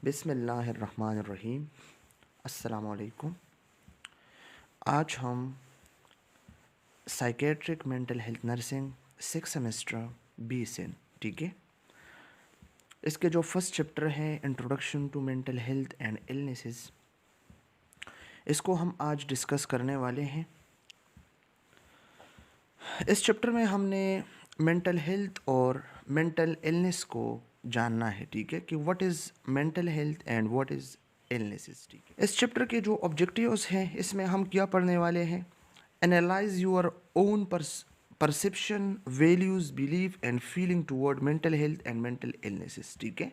बिस्मिल्लाहिर्रहमानिर्रहीम। अस्सलामुअलैकुम। आज हम psychiatric mental health nursing 6 semester B से, ठीक है, इसके जो फर्स्ट चैप्टर है introduction to mental health and illnesses, इसको हम आज डिस्कस करने वाले हैं। इस चैप्टर में हमने मेंटल हेल्थ और मेंटल इलनेस को जानना है, ठीक है, कि what is mental health and what is illnesses, ठीक है। इस चैप्टर के जो ऑब्जेक्टिव्स हैं, इसमें हम क्या पढ़ने वाले हैं? Analyse your own perception, values, belief and feeling toward mental health and mental illnesses, ठीक है।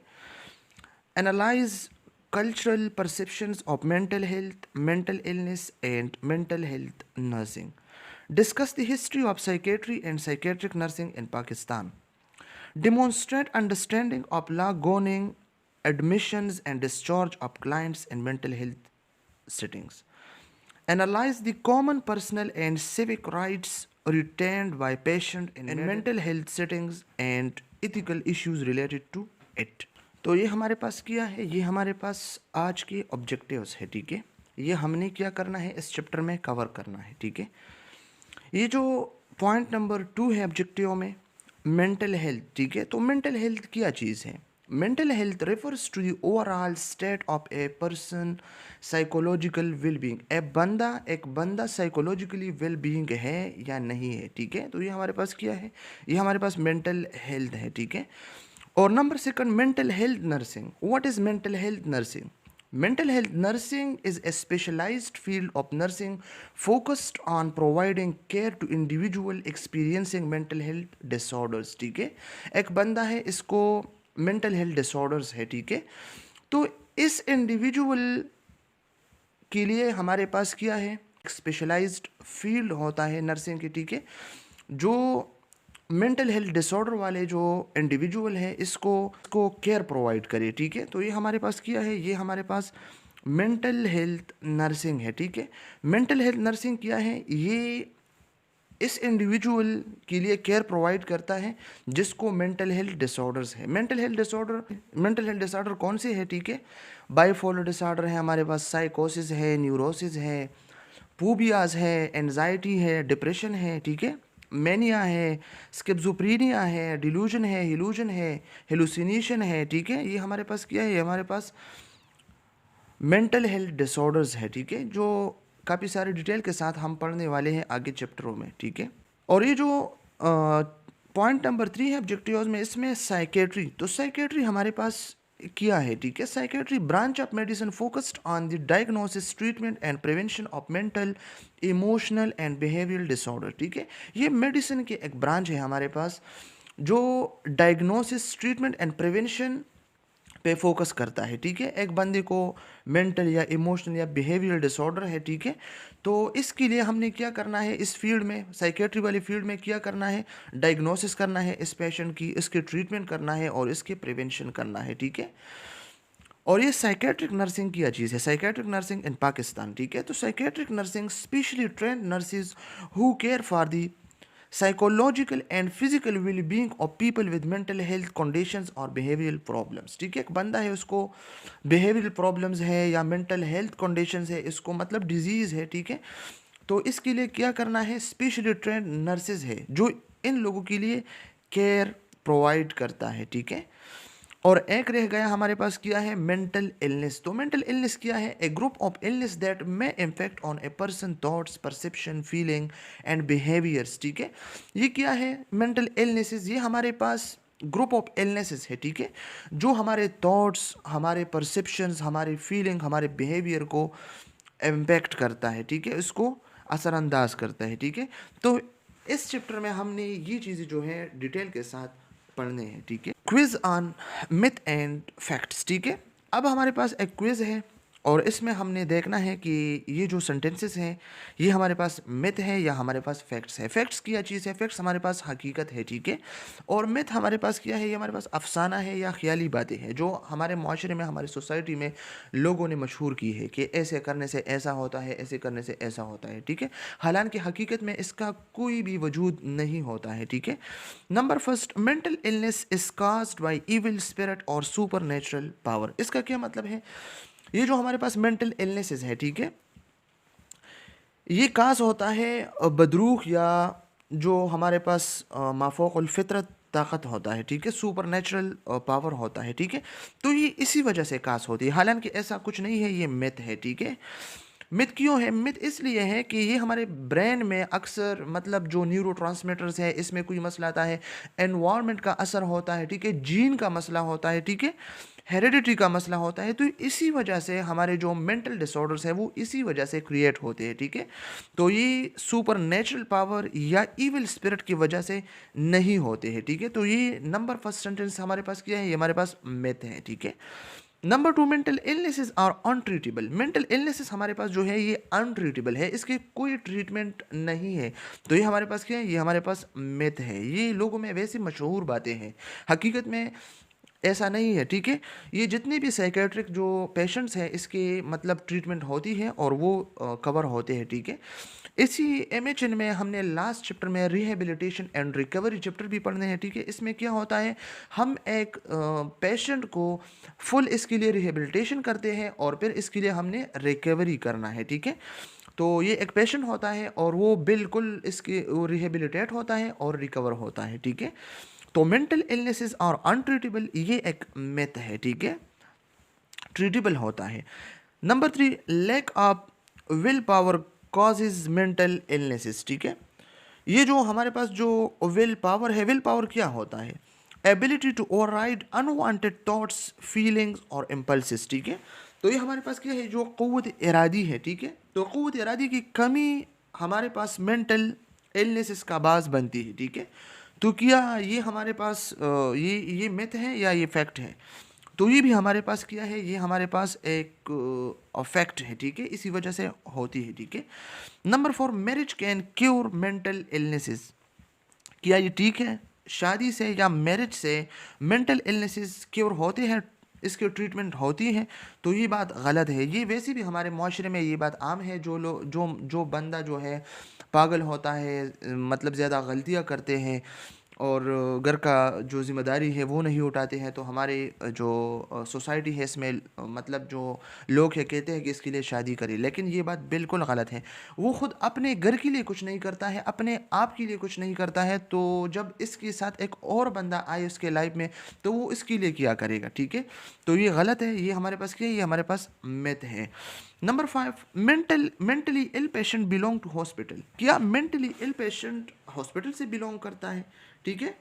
Analyse cultural perceptions of mental health, mental illness, and mental health nursing. Discuss the history of psychiatry and psychiatric nursing in Pakistan. Demonstrate understanding of law governing admissions and discharge of clients in mental health settings. Analyze the common personal and civic rights retained by patients in mental health settings and ethical issues related to it. तो ये हमारे पास क्या है? ये हमारे पास आज के ऑब्जेक्टिव्स है, ठीक है। ये हमने क्या करना है, इस चैप्टर में कवर करना है, ठीक है। ये जो पॉइंट नंबर 2 है ऑब्जेक्टिव में, मेंटल हेल्थ, ठीक है। तो मेंटल हेल्थ क्या चीज़ है? Mental health refers to the overall state of a person psychological wellbeing. एक बंदा साइकोलॉजिकली वेलबींग है या नहीं है, ठीक है। तो ये हमारे पास क्या है? ये हमारे पास मेंटल हेल्थ है, ठीक है। और number second, mental health nursing. What is mental health nursing? Mental health nursing is a specialized field of nursing focused on providing care to individual experiencing mental health disorders, ठीक है। एक बंदा है, इसको mental health disorders है, ठीक है। तो इस इंडिविजुअल के लिए हमारे पास क्या है? एक स्पेशलाइज्ड फील्ड होता है नर्सिंग के, ठीक है, जो मेंटल हेल्थ डिसऑर्डर वाले जो इंडिविजुअल है इसको केयर प्रोवाइड करे, ठीक है। तो ये हमारे पास क्या है? ये हमारे पास मेंटल हेल्थ नर्सिंग है, ठीक है। मेंटल हेल्थ नर्सिंग क्या है? ये इस इंडिविजुअल के लिए केयर प्रोवाइड करता है जिसको मेंटल हेल्थ डिसऑर्डर्स है। मेंटल हेल्थ डिसऑर्डर कौन से है, ठीक है? बाइपोलर डिसऑर्डर है हमारे पास, साइकोसिस है, न्यूरोसिस है, फोबियाज है, एनजाइटी है, डिप्रेशन है, ठीक है, मैनिया है, स्किज़ोफ्रेनिया है, डिल्यूजन है, हिलूजन है, हेलुसिनेशन है, ठीक है। ये हमारे पास क्या है? ये हमारे पास मेंटल हेल्थ डिसऑर्डर्स है, ठीक है, जो काफ़ी सारे डिटेल के साथ हम पढ़ने वाले हैं आगे चैप्टरों में, ठीक है। और ये जो पॉइंट नंबर 3 है ऑब्जेक्टिव्स में, इसमें साइकेट्री। तो साइकेट्री हमारे पास किया है, ठीक है। Psychiatry branch of medicine focused on the diagnosis, treatment and prevention of mental, emotional and behavioural disorder, ठीक है। ये मेडिसिन की एक ब्रांच है हमारे पास जो डायग्नोसिस, ट्रीटमेंट एंड प्रिवेंशन पे फोकस करता है, ठीक है। एक बंदे को मेंटल या इमोशनल या बिहेवियरल डिसऑर्डर है, ठीक है। तो इसके लिए हमने क्या करना है? इस फील्ड में, साइकेट्री वाली फील्ड में क्या करना है? डायग्नोसिस करना है इस पेशेंट की, इसके ट्रीटमेंट करना है और इसके प्रिवेंशन करना है, ठीक है। और ये साइकेट्रिक नर्सिंग की चीज़ है, साइकेट्रिक नर्सिंग इन पाकिस्तान, ठीक है। तो psychiatric nursing specially trend nurses who care for the psychological and physical well being of people with mental health conditions और बिहेवियरल प्रॉब्लम्स, ठीक है। एक बंदा है, उसको बिहेवियरल प्रॉब्लम्स है या मेंटल हेल्थ कंडीशंस है, इसको मतलब डिजीज़ है, ठीक है। तो इसके लिए क्या करना है? स्पेशली ट्रेंड नर्सेज है जो इन लोगों के लिए केयर प्रोवाइड करता है, ठीक है। और एक रह गया हमारे पास क्या है? Mental illness. तो मेंटल इलनेस क्या है? A group of illness that may impact on a person thoughts, perception, feeling and behaviours, ठीक है। ये क्या है? Mental illnesses. ये हमारे पास ग्रुप ऑफ इलनेसेस है, ठीक है, जो हमारे थॉट्स, हमारे परसेप्शंस, हमारे फीलिंग, हमारे बिहेवियर को इम्पैक्ट करता है, ठीक है, इसको असरअंदाज करता है, ठीक है। तो इस चैप्टर में हमने ये चीज़ें जो है डिटेल के साथ पढ़ने हैं, ठीक है। Quiz on myth and facts, ठीक है। अब हमारे पास एक क्विज है और इसमें हमने देखना है कि ये जो सेंटेंसेस हैं ये हमारे पास मिथ है या हमारे पास फैक्ट्स है। फैक्ट्स क्या चीज़ है? फैक्ट्स हमारे पास हकीकत है, ठीक है। और मिथ हमारे पास क्या है? ये हमारे पास अफसाना है या ख्याली बातें हैं जो हमारे माशरे में, हमारी सोसाइटी में लोगों ने मशहूर की है कि ऐसे करने से ऐसा होता है, ऐसे करने से ऐसा होता है, ठीक है। हालांकि हकीकत में इसका कोई भी वजूद नहीं होता है, ठीक है। Number first, mental illness is caused by evil spirit और सुपर नेचुरल पावर। इसका क्या मतलब है? ये जो हमारे पास मेंटल इलनेसेस है, ठीक है, ये काज होता है बदरूख या जो हमारे पास माफोक़ुल फितरत ताकत होता है, ठीक है, सुपर नेचुरल पावर होता है, ठीक है। तो ये इसी वजह से काज होती है, हालांकि ऐसा कुछ नहीं है, ये मिथ है, ठीक है। मिथ क्यों है? मिथ इसलिए है कि ये हमारे ब्रेन में अक्सर मतलब जो न्यूरोट्रांसमीटर्स है इसमें कोई मसला आता है, एनवायरनमेंट का असर होता है, ठीक है, जीन का मसला होता है, ठीक है, हेरिडिटी का मसला होता है। तो इसी वजह से हमारे जो मेंटल डिसऑर्डर्स हैं वो इसी वजह से क्रिएट होते हैं, ठीक है। तो ये सुपर नेचुरल पावर या इविल स्पिरिट की वजह से नहीं होते हैं, ठीक है। तो ये नंबर फर्स्ट सेंटेंस हमारे पास क्या है? ये हमारे पास मिथ है, ठीक है। Number two, mental illnesses are untreatable. Mental illnesses हमारे पास जो है ये अनट्रीटेबल है, इसके कोई ट्रीटमेंट नहीं है। तो ये हमारे पास क्या है? ये हमारे पास मिथ है। ये लोगों में वैसी मशहूर बातें हैं, हकीकत में ऐसा नहीं है, ठीक है। ये जितने भी साइकेट्रिक जो पेशेंट्स हैं इसके मतलब ट्रीटमेंट होती है और वो कवर होते हैं, ठीक है। इसी एमएचएन में हमने लास्ट चैप्टर में रिहेबिलिटेशन एंड रिकवरी चैप्टर भी पढ़ने हैं, ठीक है। इसमें क्या होता है, हम एक पेशेंट को फुल इसके लिए रिहेबिलिटेशन करते हैं और फिर इसके लिए हमने रिकवरी करना है, ठीक है। तो ये एक पेशेंट होता है और वो बिल्कुल इसके वो रिहेबिलिटेट होता है और रिकवर होता है, ठीक है। तो मेंटल इलनेसेस और अनट्रीटेबल ये एक मिथ है, ठीक है, ट्रीटेबल होता है। Number three, lack of will power causes mental illnesses, ठीक है। ये जो हमारे पास जो विल पावर है, विल पावर क्या होता है? Ability to override unwanted thoughts, feelings और इम्पल्सेस, ठीक है। तो ये हमारे पास क्या है? जो क़ुव्वत इरादी है, ठीक है। तो क़ुव्वत इरादी की कमी हमारे पास मेंटल इलनेसेस का बाज़ बनती है, ठीक है। तो क्या ये हमारे पास ये मिथ है या ये फैक्ट है? तो ये भी हमारे पास क्या है? ये हमारे पास एक फैक्ट है, ठीक है, इसी वजह से होती है, ठीक है। Number four, marriage can cure mental illnesses. क्या ये ठीक है? शादी से या मैरिज से मेंटल इलनेसेस क्योर होते हैं, इसके ट्रीटमेंट होती है? तो ये बात गलत है। ये वैसे भी हमारे माशरे में ये बात आम है, जो लोग जो बंदा जो है पागल होता है, मतलब ज़्यादा गलतियाँ करते हैं और घर का जो ज़िम्मेदारी है वो नहीं उठाते हैं, तो हमारे जो सोसाइटी है इसमें मतलब जो लोग हैं कहते हैं कि इसके लिए शादी करें, लेकिन ये बात बिल्कुल गलत है। वो खुद अपने घर के लिए कुछ नहीं करता है, अपने आप के लिए कुछ नहीं करता है, तो जब इसके साथ एक और बंदा आए उसके लाइफ में तो वो इसके लिए क्या करेगा, ठीक है। तो ये गलत है, ये हमारे पास क्या है? ये हमारे पास मिथ है। Number five, mentally ill patient belong to hospital. क्या मेंटली इल पेशेंट हॉस्पिटल से बिलोंग करता है, ठीक है।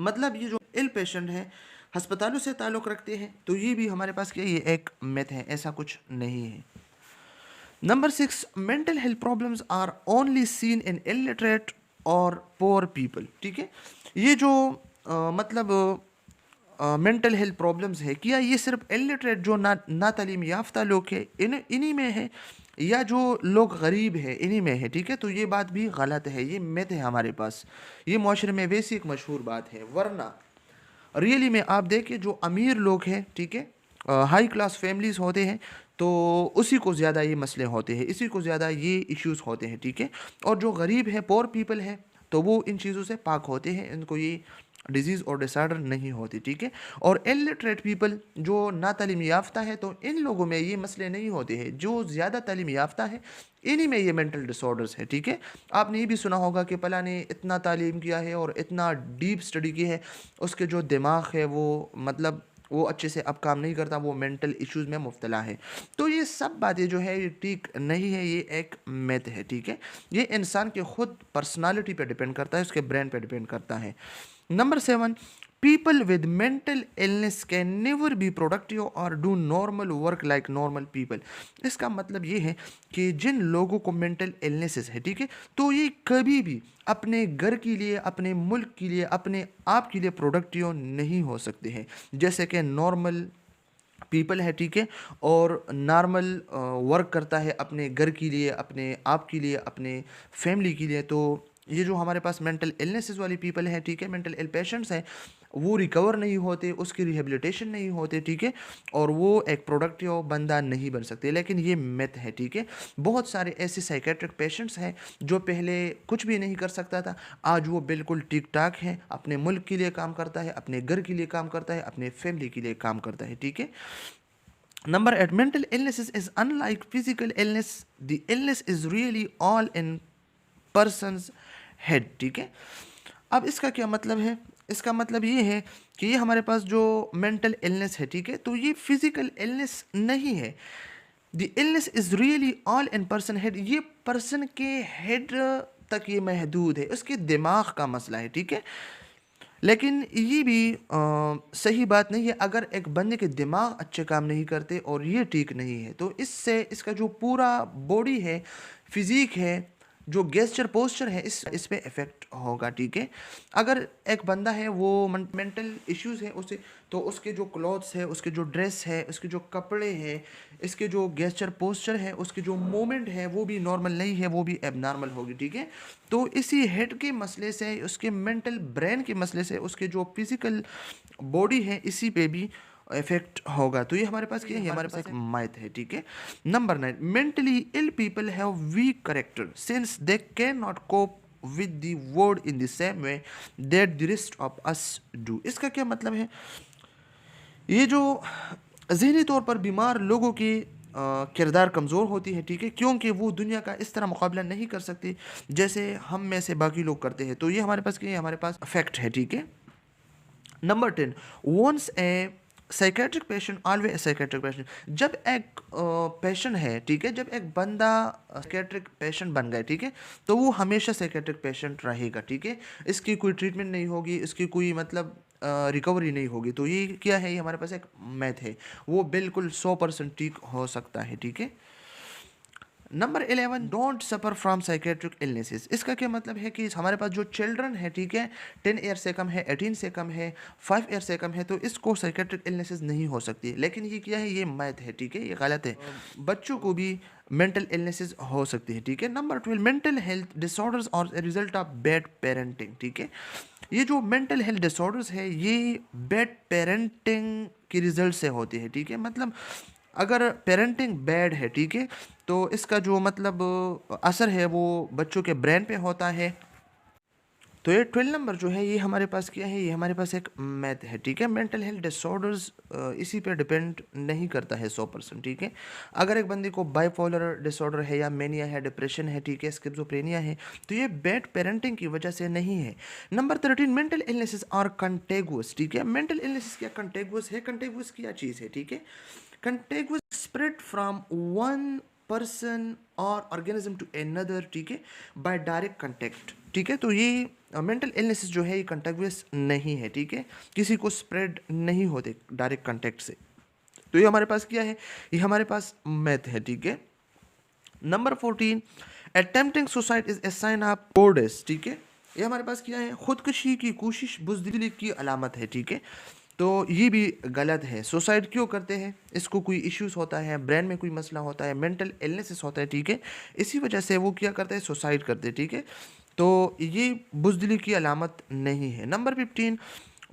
मतलब ये जो इल पेशेंट है अस्पतालों से ताल्लुक़ रखते हैं, तो ये भी हमारे पास क्या है? ये एक मिथ है, ऐसा कुछ नहीं है। Number six, mental health problems are only seen in illiterate और पोअर पीपल, ठीक है। ये जो मतलब मेंटल हेल्थ प्रॉब्लम्स है, क्या ये सिर्फ इलिटरेट जो ना तालीम याफ्ता लोग हैं इन्हीं में है, या जो लोग गरीब है इन्हीं में है, ठीक है। तो ये बात भी गलत है, ये मिथ है हमारे पास। ये माशरे में वैसी एक मशहूर बात है, वरना रियली में आप देखिए जो अमीर लोग हैं, ठीक है, हाई क्लास फैमिलीज होते हैं, तो उसी को ज़्यादा ये मसले होते हैं, इसी को ज़्यादा ये इश्यूज़ होते हैं, ठीक है। और जो गरीब है, पोअर पीपल है, तो वो इन चीज़ों से पाक होते हैं, इनको ये डिजीज़ और डिसऑर्डर नहीं होती, ठीक है। और इलिटरेट पीपल जो ना तालीम याफ्ता है, तो इन लोगों में ये मसले नहीं होते हैं। जो ज़्यादा तालीम याफ्ता है इन्हीं में ये मेंटल डिसऑर्डर्स है, ठीक है। आपने ये भी सुना होगा कि फलां ने इतना तालीम किया है और इतना डीप स्टडी की है, उसके जो दिमाग है वो मतलब वो अच्छे से अब काम नहीं करता, वो मेंटल इश्यूज़ में मुब्तला है। तो ये सब बातें जो है ये ठीक नहीं है, ये एक मिथ है, ठीक है। ये इंसान के खुद पर्सनालिटी पे डिपेंड करता है, उसके ब्रेन पे डिपेंड करता है। Number seven, people with mental illness can never be productive or do normal work like normal people. इसका मतलब ये है कि जिन लोगों को मेंटल इलनेसेस है, ठीक है, तो ये कभी भी अपने घर के लिए, अपने मुल्क के लिए, अपने आप के लिए प्रोडक्टिव नहीं हो सकते हैं, जैसे कि नॉर्मल पीपल है, ठीक है, और नॉर्मल वर्क करता है अपने घर के लिए, अपने आप के लिए, अपने फैमिली के लिए। तो ये जो हमारे पास मेंटल इलनेसेस वाली पीपल है, ठीक है, मेंटल इल पेशेंट्स हैं, वो रिकवर नहीं होते, उसकी रिहेबिलिटेशन नहीं होते, ठीक है, और वो एक प्रोडक्टिव बंदा नहीं बन सकते। लेकिन ये मिथ है, ठीक है। बहुत सारे ऐसे साइकेट्रिक पेशेंट्स हैं जो पहले कुछ भी नहीं कर सकता था, आज वो बिल्कुल ठीक ठाक है, अपने मुल्क के लिए काम करता है, अपने घर के लिए काम करता है, अपने फैमिली के लिए काम करता है, ठीक है। Number 8, mental illnesses is unlike physical illness. The illness is really all in person's head, ठीक है। अब इसका क्या मतलब है? इसका मतलब ये है कि ये हमारे पास जो मेंटल इलनेस है, ठीक है, तो ये फिजिकल इलनेस नहीं है। The illness is really all in person head, ये पर्सन के हेड तक ये महदूद है, उसके दिमाग का मसला है, ठीक है। लेकिन ये भी सही बात नहीं है। अगर एक बंदे के दिमाग अच्छे काम नहीं करते और ये ठीक नहीं है, तो इससे इसका जो पूरा बॉडी है, फिजिक है, जो गेस्चर पोस्चर है, इस पे इफेक्ट होगा, ठीक है। अगर एक बंदा है वो मेंटल इश्यूज है उसे, तो उसके जो क्लॉथ्स है, उसके जो ड्रेस है, उसके जो कपड़े हैं, इसके जो गेस्चर पोस्चर है, उसके जो मूवमेंट है, वो भी नॉर्मल नहीं है, वो भी एबनॉर्मल होगी, ठीक है। तो इसी हेड के मसले से, उसके मेंटल ब्रेन के मसले से, उसके जो फिजिकल बॉडी है, इसी पे भी इफेक्ट होगा। तो ये हमारे पास क्या है? ये हमारे पास एक माइथ है, ठीक है। Number 9, mentally ill people have weak character since they can not cope with the world in the same way that the rest of us do. इसका क्या मतलब है? ये जो ज़हनी तौर पर बीमार लोगों की किरदार कमज़ोर होती है, ठीक है, क्योंकि वो दुनिया का इस तरह मुकाबला नहीं कर सकती जैसे हम में से बाकी लोग करते हैं। तो ये हमारे पास क्या है? हमारे पास फैक्ट है, ठीक है। Number 10, once a psychiatric patient always a psychiatric patient. जब एक पेशेंट है, ठीक है, जब एक बंदा साइकेट्रिक पेशेंट बन गए, ठीक है, तो वो हमेशा साइकेट्रिक पेशेंट रहेगा, ठीक है। इसकी कोई ट्रीटमेंट नहीं होगी, इसकी कोई मतलब रिकवरी नहीं होगी। तो ये क्या है? ये हमारे पास एक मैथ है, वो बिल्कुल 100% ठीक हो सकता है, ठीक है। Number 11, don't suffer from psychiatric illnesses. इसका क्या मतलब है कि हमारे पास जो चिल्ड्रन है, ठीक है, 10 ईयर से कम है, 18 से कम है, 5 ईयर से कम है, तो इसको साइकेट्रिक इलनेसेस नहीं हो सकती। लेकिन ये क्या है? ये मैथ है, ठीक है, ये गलत है। बच्चों को भी मेंटल इलनेसेस हो सकती है, ठीक है। नंबर 12, मेंटल हेल्थ डिसऑर्डर्स और रिजल्ट ऑफ बैड पेरेंटिंग, ठीक है। ये जो मेंटल हेल्थ डिसऑर्डर्स है, ये बैड पेरेंटिंग के रिजल्ट से होती है, ठीक है। मतलब अगर पेरेंटिंग बैड है, ठीक है, तो इसका जो मतलब असर है वो बच्चों के ब्रेन पे होता है। तो ये 12 नंबर जो है, ये हमारे पास क्या है? ये हमारे पास एक मैथ है, ठीक है। मेंटल हेल्थ डिसऑर्डर्स इसी पे डिपेंड नहीं करता है 100%, ठीक है। अगर एक बंदे को बाइपोलर डिसऑर्डर है, या मेनिया है, डिप्रेशन है, ठीक है, स्किज़ोफ्रेनिया है, तो ये बैड पेरेंटिंग की वजह से नहीं है। नंबर 13, मेंटल इलनेसेस आर कंटेगुअस, ठीक है। मेंटल इलनेसेस क्या कंटेगुअस है? कंटेगुअस क्या चीज़ है, ठीक है। कंटेगुअस स्प्रेड फ्रॉम वन पर्सन और ऑर्गेनिज्म टू अनदर, ठीक है, बाय डायरेक्ट कंटेक्ट, ठीक है। तो ये मेंटल इलनेसेस जो है, ये कंटेगुअस नहीं है, ठीक है, किसी को स्प्रेड नहीं होते डायरेक्ट कंटेक्ट से। तो ये हमारे पास क्या है? ये हमारे पास मैथ है, ठीक है। Number 14, attempting suicide is a sign of cowardice, ठीक है। ये हमारे पास क्या है? खुदकुशी की कोशिश बुज़दिली की अलामत है, ठीक है। तो ये भी गलत है। सुसाइड क्यों करते हैं? इसको कोई इश्यूज होता है, ब्रेन में कोई मसला होता है, मेंटल इलनेसेस होता है, ठीक है, इसी वजह से वो क्या करते हैं? सुसाइड करते हैं, ठीक है। तो ये बुज़दिली की अलामत नहीं है। Number 15,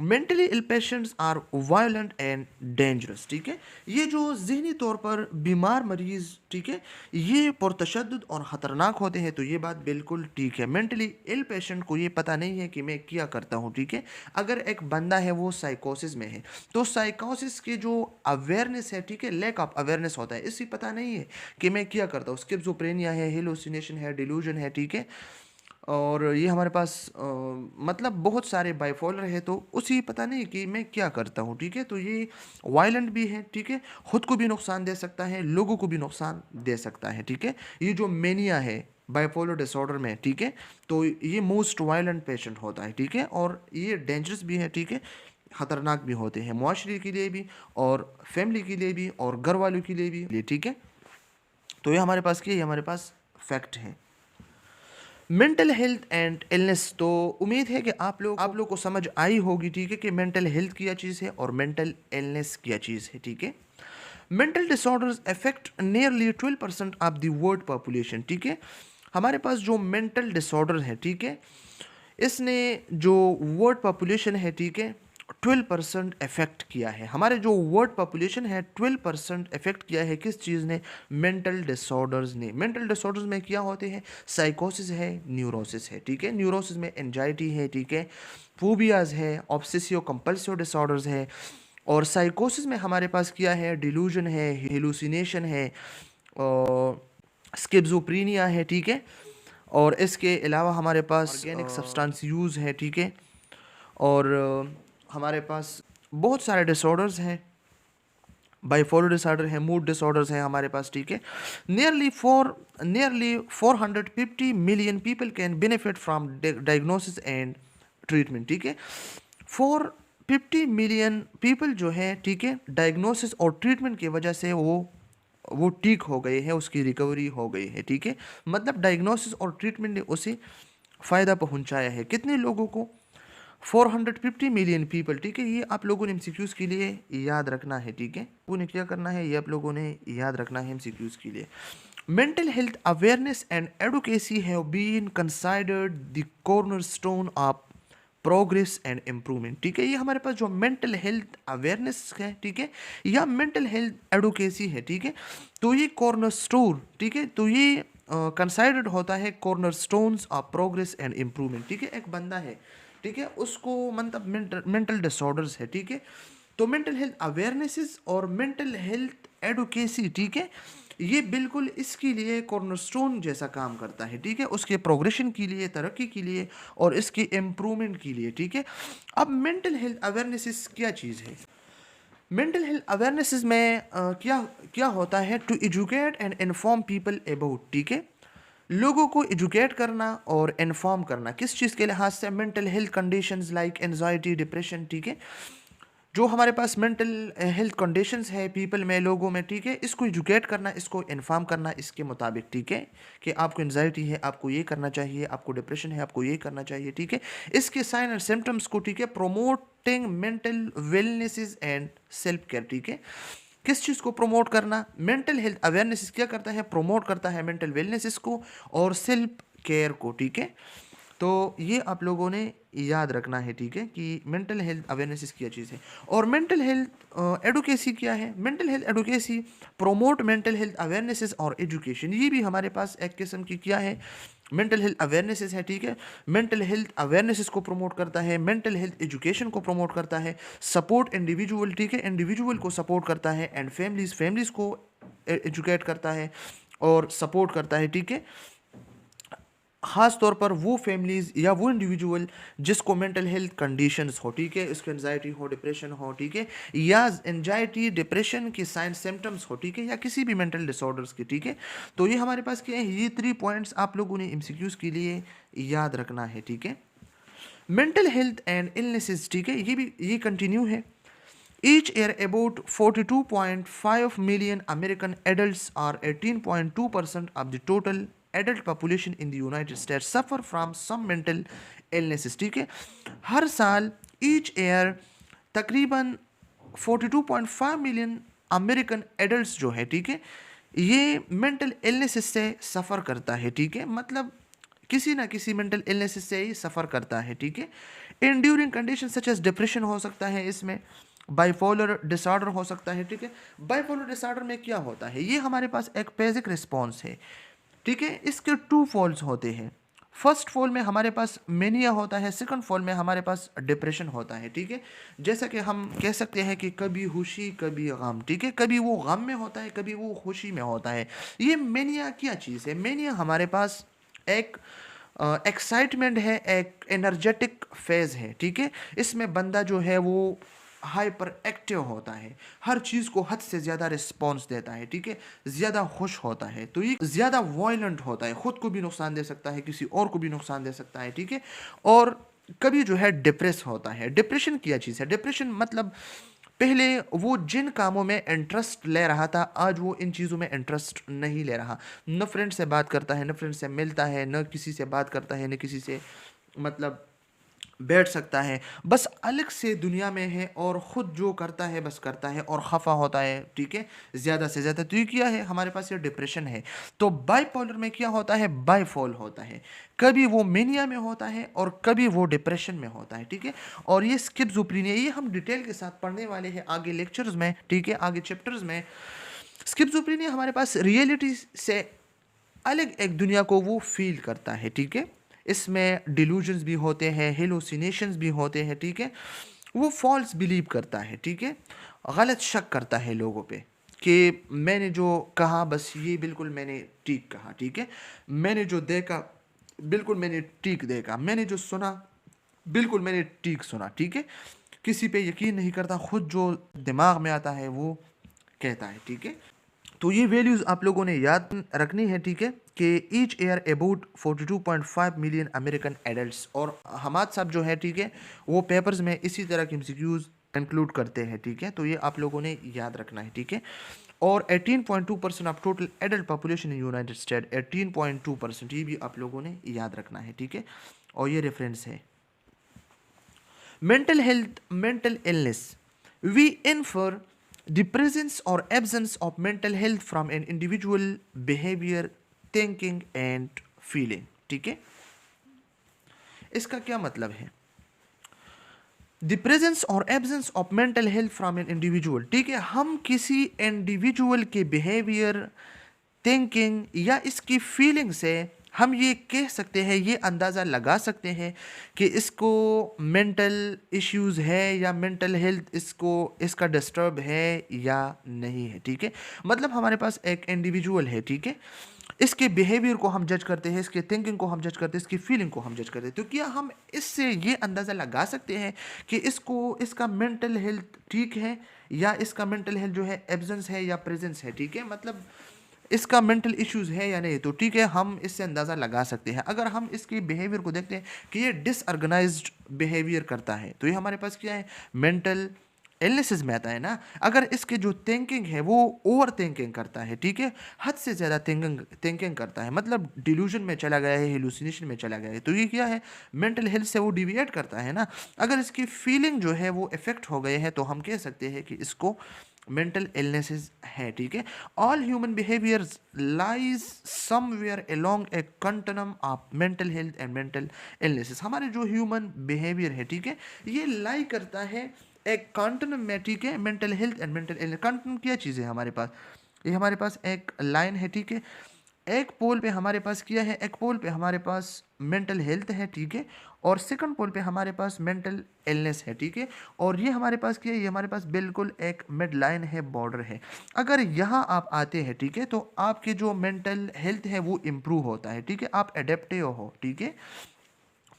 mentally ill patients are violent and dangerous, ठीक है। ये जो जहनी तौर पर बीमार मरीज़, ठीक है, ये पुरतशद्दुद और ख़तरनाक होते हैं। तो ये बात बिल्कुल ठीक है। मेंटली इल पेशेंट को ये पता नहीं है कि मैं क्या करता हूँ, ठीक है। अगर एक बंदा है वो साइकोसिस में है, तो साइकोसिस की जो अवेयरनेस है, ठीक है, लैक ऑफ अवेयरनेस होता है, इसे पता नहीं है कि मैं क्या करता हूँ। स्किज़ोफ्रेनिया है, हेलुसिनेशन है, डिल्यूजन है, ठीक है, और ये हमारे पास मतलब बहुत सारे बाइपोलर है, तो उसी पता नहीं कि मैं क्या करता हूँ, ठीक है। तो ये वायलेंट भी है, ठीक है, खुद को भी नुकसान दे सकता है, लोगों को भी नुकसान दे सकता है, ठीक है। ये जो मेनिया है बाइपोलर डिसऑर्डर में, ठीक है, तो ये मोस्ट वायलेंट पेशेंट होता है, ठीक है, और ये डेंजरस भी है, ठीक है, ख़तरनाक भी होते हैं, मुआशरे के लिए भी और फैमिली के लिए भी और घर वालों के लिए भी, ठीक है। तो ये हमारे पास क्या है? ये हमारे पास फैक्ट है। मेंटल हेल्थ एंड इलनेस, तो उम्मीद है कि आप लोग को समझ आई होगी, ठीक है, कि मेंटल हेल्थ क्या चीज़ है और मेंटल इलनेस क्या चीज़ है, ठीक है। Mental disorders affect nearly 12% of the world population, ठीक है। हमारे पास जो मेंटल डिसऑर्डर है, ठीक है, इसने जो वर्ल्ड पॉपुलेशन है, ठीक है, 12% इफेक्ट किया है। हमारे जो वर्ल्ड पॉपुलेशन है 12% इफेक्ट किया है किस चीज़ ने? मेंटल डिसऑर्डर्स ने। मेंटल डिसऑर्डर्स में क्या होते हैं? साइकोसिस है, न्यूरोसिस है, ठीक है। न्यूरोसिस में एंजाइटी है, ठीक है, फोबियाज है, ऑब्सेसिव कंपल्सिव डिसऑर्डर्स है। और साइकोसिस में हमारे पास क्या है? डिल्यूजन है, हेलुसिनेशन है, स्किज़ोफ्रेनिया है, ठीक है। और इसके अलावा हमारे पास ऑर्गेनिक सब्सटेंस यूज़ है, ठीक है। और हमारे पास बहुत सारे डिसऑर्डर्स हैं, बाइपोलर डिसऑर्डर है, मूड डिसऑर्डर्स हैं हमारे पास, ठीक है। Nearly 450 million people can benefit from diagnosis and treatment, ठीक है। 450 मिलियन पीपल जो है, ठीक है, डायग्नोसिस और ट्रीटमेंट की वजह से वो ठीक हो गए हैं, उसकी रिकवरी हो गई है, ठीक है। मतलब डायग्नोसिस और ट्रीटमेंट ने उसे फ़ायदा पहुंचाया है। कितने लोगों को? 450 मिलियन पीपल, ठीक है। ये आप लोगों ने एमसीक्यूज़ के लिए याद रखना है, ठीक है। उन्हें क्या करना है? ये आप लोगों ने याद रखना है एमसीक्यूज़ के लिए। Mental health awareness and advocacy have been considered the cornerstone of progress and improvement, ठीक है। ये हमारे पास जो मेंटल हेल्थ अवेयरनेस है, ठीक है, या मेंटल हेल्थ एडुकेसी है, ठीक है, तो ये कॉर्नरस्टोन, ठीक है, तो ये कंसाइडर्ड होता है corner stones of progress and improvement, ठीक है। एक बंदा है, ठीक है, उसको मतलब मेंटल डिसऑर्डर्स है, ठीक है, तो मेंटल हेल्थ अवेयरनेसेस और मेंटल हेल्थ एडुकेसी, ठीक है, ये बिल्कुल इसके लिए कॉर्नरस्टोन जैसा काम करता है, ठीक है, उसके प्रोग्रेशन के लिए, तरक्की के लिए और इसके इम्प्रूवमेंट के लिए, ठीक है। अब मेंटल हेल्थ अवेयरनेसेस क्या चीज़ है? मेंटल हेल्थ अवेयरनेसेस में क्या क्या होता है? To educate and inform people about, ठीक है, लोगों को एजुकेट करना और इन्फॉर्म करना किस चीज़ के लिहाज से? Mental health conditions like anxiety, depression, ठीक है, जो हमारे पास मेंटल हेल्थ कंडीशंस है पीपल में, लोगों में, ठीक है, इसको एजुकेट करना, इसको इन्फॉर्म करना इसके मुताबिक, ठीक है, कि आपको एनजाइटी है, आपको ये करना चाहिए, आपको डिप्रेशन है, आपको ये करना चाहिए, ठीक है, इसके साइन एंड सिम्टम्स को, ठीक है, promoting mental wellnesses and self care, ठीक है। किस चीज़ को प्रमोट करना? मेंटल हेल्थ अवेयरनेस क्या करता है? प्रमोट करता है मेंटल वेलनेस को और सेल्फ केयर को, ठीक है। तो ये आप लोगों ने याद रखना है, ठीक है, कि मेंटल हेल्थ अवेयरनेस क्या चीज़ है। और मेंटल हेल्थ एडुकेसी क्या है? Mental health advocacy promote mental health awarenesses और एजुकेशन, ये भी हमारे पास एक किस्म की क्या है? मेंटल हेल्थ अवेयरनेसेस है, ठीक है। मेंटल हेल्थ अवेयरनेसेस को प्रमोट करता है, मेंटल हेल्थ एजुकेशन को प्रमोट करता है, सपोर्ट इंडिविजुअल, ठीक है, इंडिविजुअल को सपोर्ट करता है, एंड फैमिलीज़ को एजुकेट करता है और सपोर्ट करता है, ठीक है। ख़ास तौर पर वो फैमिलीज़ या वो इंडिविजुअल जिसको मेंटल हेल्थ कंडीशंस हो, ठीक है, इसको एंजाइटी हो, डिप्रेशन हो, ठीक है, या एंजाइटी डिप्रेशन के साइन सिम्टम्स हो, ठीक है, या किसी भी मेंटल डिसऑर्डर्स के, ठीक है। तो ये हमारे पास क्या है? ये 3 पॉइंट्स आप लोगों ने एमसीक्यूज़ के लिए याद रखना है, ठीक है। मेंटल हेल्थ एंड इलनेसेस, ठीक है, ये कंटिन्यू है। Each year, about 42.5 million American adults, or 18.2% of the total adult population in the United States, suffer from some mental illnesses, ठीक है। हर साल each year तकरीबन 42.5 मिलियन अमेरिकन एडल्ट्स जो है, ठीक है, ये मेंटल इलनेसेस से सफ़र करता है, ठीक है, मतलब किसी ना किसी मेंटल इलनेसेस से ही सफ़र करता है, ठीक है। Enduring condition such as depression हो सकता है, इसमें बाइपोलर डिसऑर्डर हो सकता है, ठीक है। बाइपोलर डिसऑर्डर में क्या होता है? ये हमारे पास एक बेसिक रिस्पॉन्स है, ठीक है, इसके 2 फॉल्स होते हैं। फर्स्ट फॉल में हमारे पास मेनिया होता है, सेकंड फॉल में हमारे पास डिप्रेशन होता है, ठीक है। जैसा कि हम कह सकते हैं कि कभी खुशी कभी गम, ठीक है, कभी वो गम में होता है, कभी वो खुशी में होता है। ये मेनिया क्या चीज़ है? मेनिया हमारे पास एक एक्साइटमेंट है, एक एनर्जेटिक फेज है, ठीक है। इसमें बंदा जो है वो हाइपर एक्टिव होता है, हर चीज़ को हद से ज़्यादा रिस्पॉन्स देता है, ठीक है, ज़्यादा खुश होता है, तो ये ज़्यादा वायलेंट होता है, ख़ुद को भी नुकसान दे सकता है, किसी और को भी नुकसान दे सकता है, ठीक है। और कभी जो है डिप्रेस होता है। डिप्रेशन क्या चीज़ है? डिप्रेशन मतलब पहले वो जिन कामों में इंटरेस्ट ले रहा था, आज वो इन चीज़ों में इंटरेस्ट नहीं ले रहा। न फ्रेंड से बात करता है, न फ्रेंड से मिलता है, न किसी से बात करता है, न किसी से मतलब बैठ सकता है, बस अलग से दुनिया में है और ख़ुद जो करता है बस करता है और ख़फ़ा होता है, ठीक है, ज़्यादा से ज़्यादा। तो ये क्या है, हमारे पास ये डिप्रेशन है। तो बाइपोलर में क्या होता है, बाइफॉल होता है, कभी वो मेनिया में होता है और कभी वो डिप्रेशन में होता है, ठीक है। और ये स्किज़ोफ्रेनिया, ये हम डिटेल के साथ पढ़ने वाले हैं आगे लेक्चर्स में, ठीक है, आगे चैप्टर्स में। स्किज़ोफ्रेनिया हमारे पास रियलिटी से अलग एक दुनिया को वो फील करता है, ठीक है। इसमें डिल्यूजन्स भी होते हैं, हेलुसिनेशंस भी होते हैं, ठीक है। वो फॉल्स बिलीव करता है, ठीक है, गलत शक करता है लोगों पे कि मैंने जो कहा बस ये बिल्कुल मैंने ठीक कहा, ठीक है, मैंने जो देखा बिल्कुल मैंने ठीक देखा, मैंने जो सुना बिल्कुल मैंने ठीक सुना, ठीक है। किसी पे यकीन नहीं करता, खुद जो दिमाग में आता है वो कहता है, ठीक है। तो ये वैल्यूज़ आप लोगों ने याद रखनी है, ठीक है, कि each year about 42.5 million American adults, और हमाद साहब जो है, ठीक है, वो पेपर्स में इसी तरह के एमसीक्यूज़ इंक्लूड करते हैं, ठीक है। तो ये आप लोगों ने याद रखना है, ठीक है। और 18.2% of total adult population in United state, 18.2%, ये भी आप लोगों ने याद रखना है, ठीक है। और ये रेफरेंस है। Mental health, mental illness. We infer the presence or absence of mental health from an individual behavior, thinking and feeling. ठीक है, इसका क्या मतलब है, द प्रेजेंस और absence of mental health from an individual, ठीक है, हम किसी इंडिविजुअल के बिहेवियर, थिंकिंग या इसकी फीलिंग से हम ये कह सकते हैं, ये अंदाज़ा लगा सकते हैं कि इसको मेंटल इश्यूज़ है या मेंटल हेल्थ इसको इसका डिस्टर्ब है या नहीं है, ठीक है। मतलब हमारे पास एक इंडिविजुअल है, ठीक है, इसके बिहेवियर को हम जज करते हैं, इसके थिंकिंग को हम जज करते हैं, इसकी फीलिंग को हम जज करते हैं। तो क्या हम इससे ये अंदाज़ा लगा सकते हैं कि इसको इसका मेंटल हेल्थ ठीक है या इसका मेंटल हेल्थ जो है एब्सेंस है या प्रेजेंस है, ठीक है, मतलब इसका मेंटल इश्यूज़ है या नहीं। तो ठीक है, हम इससे अंदाज़ा लगा सकते हैं। अगर हम इसके बिहेवियर को देखते हैं कि ये डिसऑर्गेनाइज्ड बिहेवियर करता है, तो ये हमारे पास क्या है, मेंटल इलनेसेस में आता है ना। अगर इसके जो थिंकिंग है वो ओवर थिंकिंग करता है, ठीक है, हद से ज़्यादा थिंकिंग करता है, मतलब डिल्यूजन में चला गया है, हेलुसिनेशन में चला गया है, तो ये क्या है, मेंटल हेल्थ से वो डिविएट करता है ना। अगर इसकी फीलिंग जो है वो इफेक्ट हो गए हैं, तो हम कह सकते हैं कि इसको मेंटल इलनेसेस है, ठीक है। All human behaviours lies somewhere along A continuum of mental health and mental illnesses. हमारे जो ह्यूमन बिहेवियर है, ठीक है, ये लाई करता है एक कंटिन्यूम में, ठीक है, mental health and mental illness. Continuum क्या चीज़ है हमारे पास, ये हमारे पास एक लाइन है, ठीक है, एक पोल पे हमारे पास क्या है, एक पोल पे हमारे पास मेंटल हेल्थ है, ठीक है, और सेकंड पोल पे हमारे पास मेंटल इलनेस है, ठीक है। और ये हमारे पास क्या है, ये हमारे पास बिल्कुल एक मिड लाइन है, बॉर्डर है। अगर यहाँ आप आते हैं, ठीक है, तो आपकी जो मेंटल हेल्थ है वो इम्प्रूव होता है, ठीक है, आप एडेप्टिव हो, ठीक है।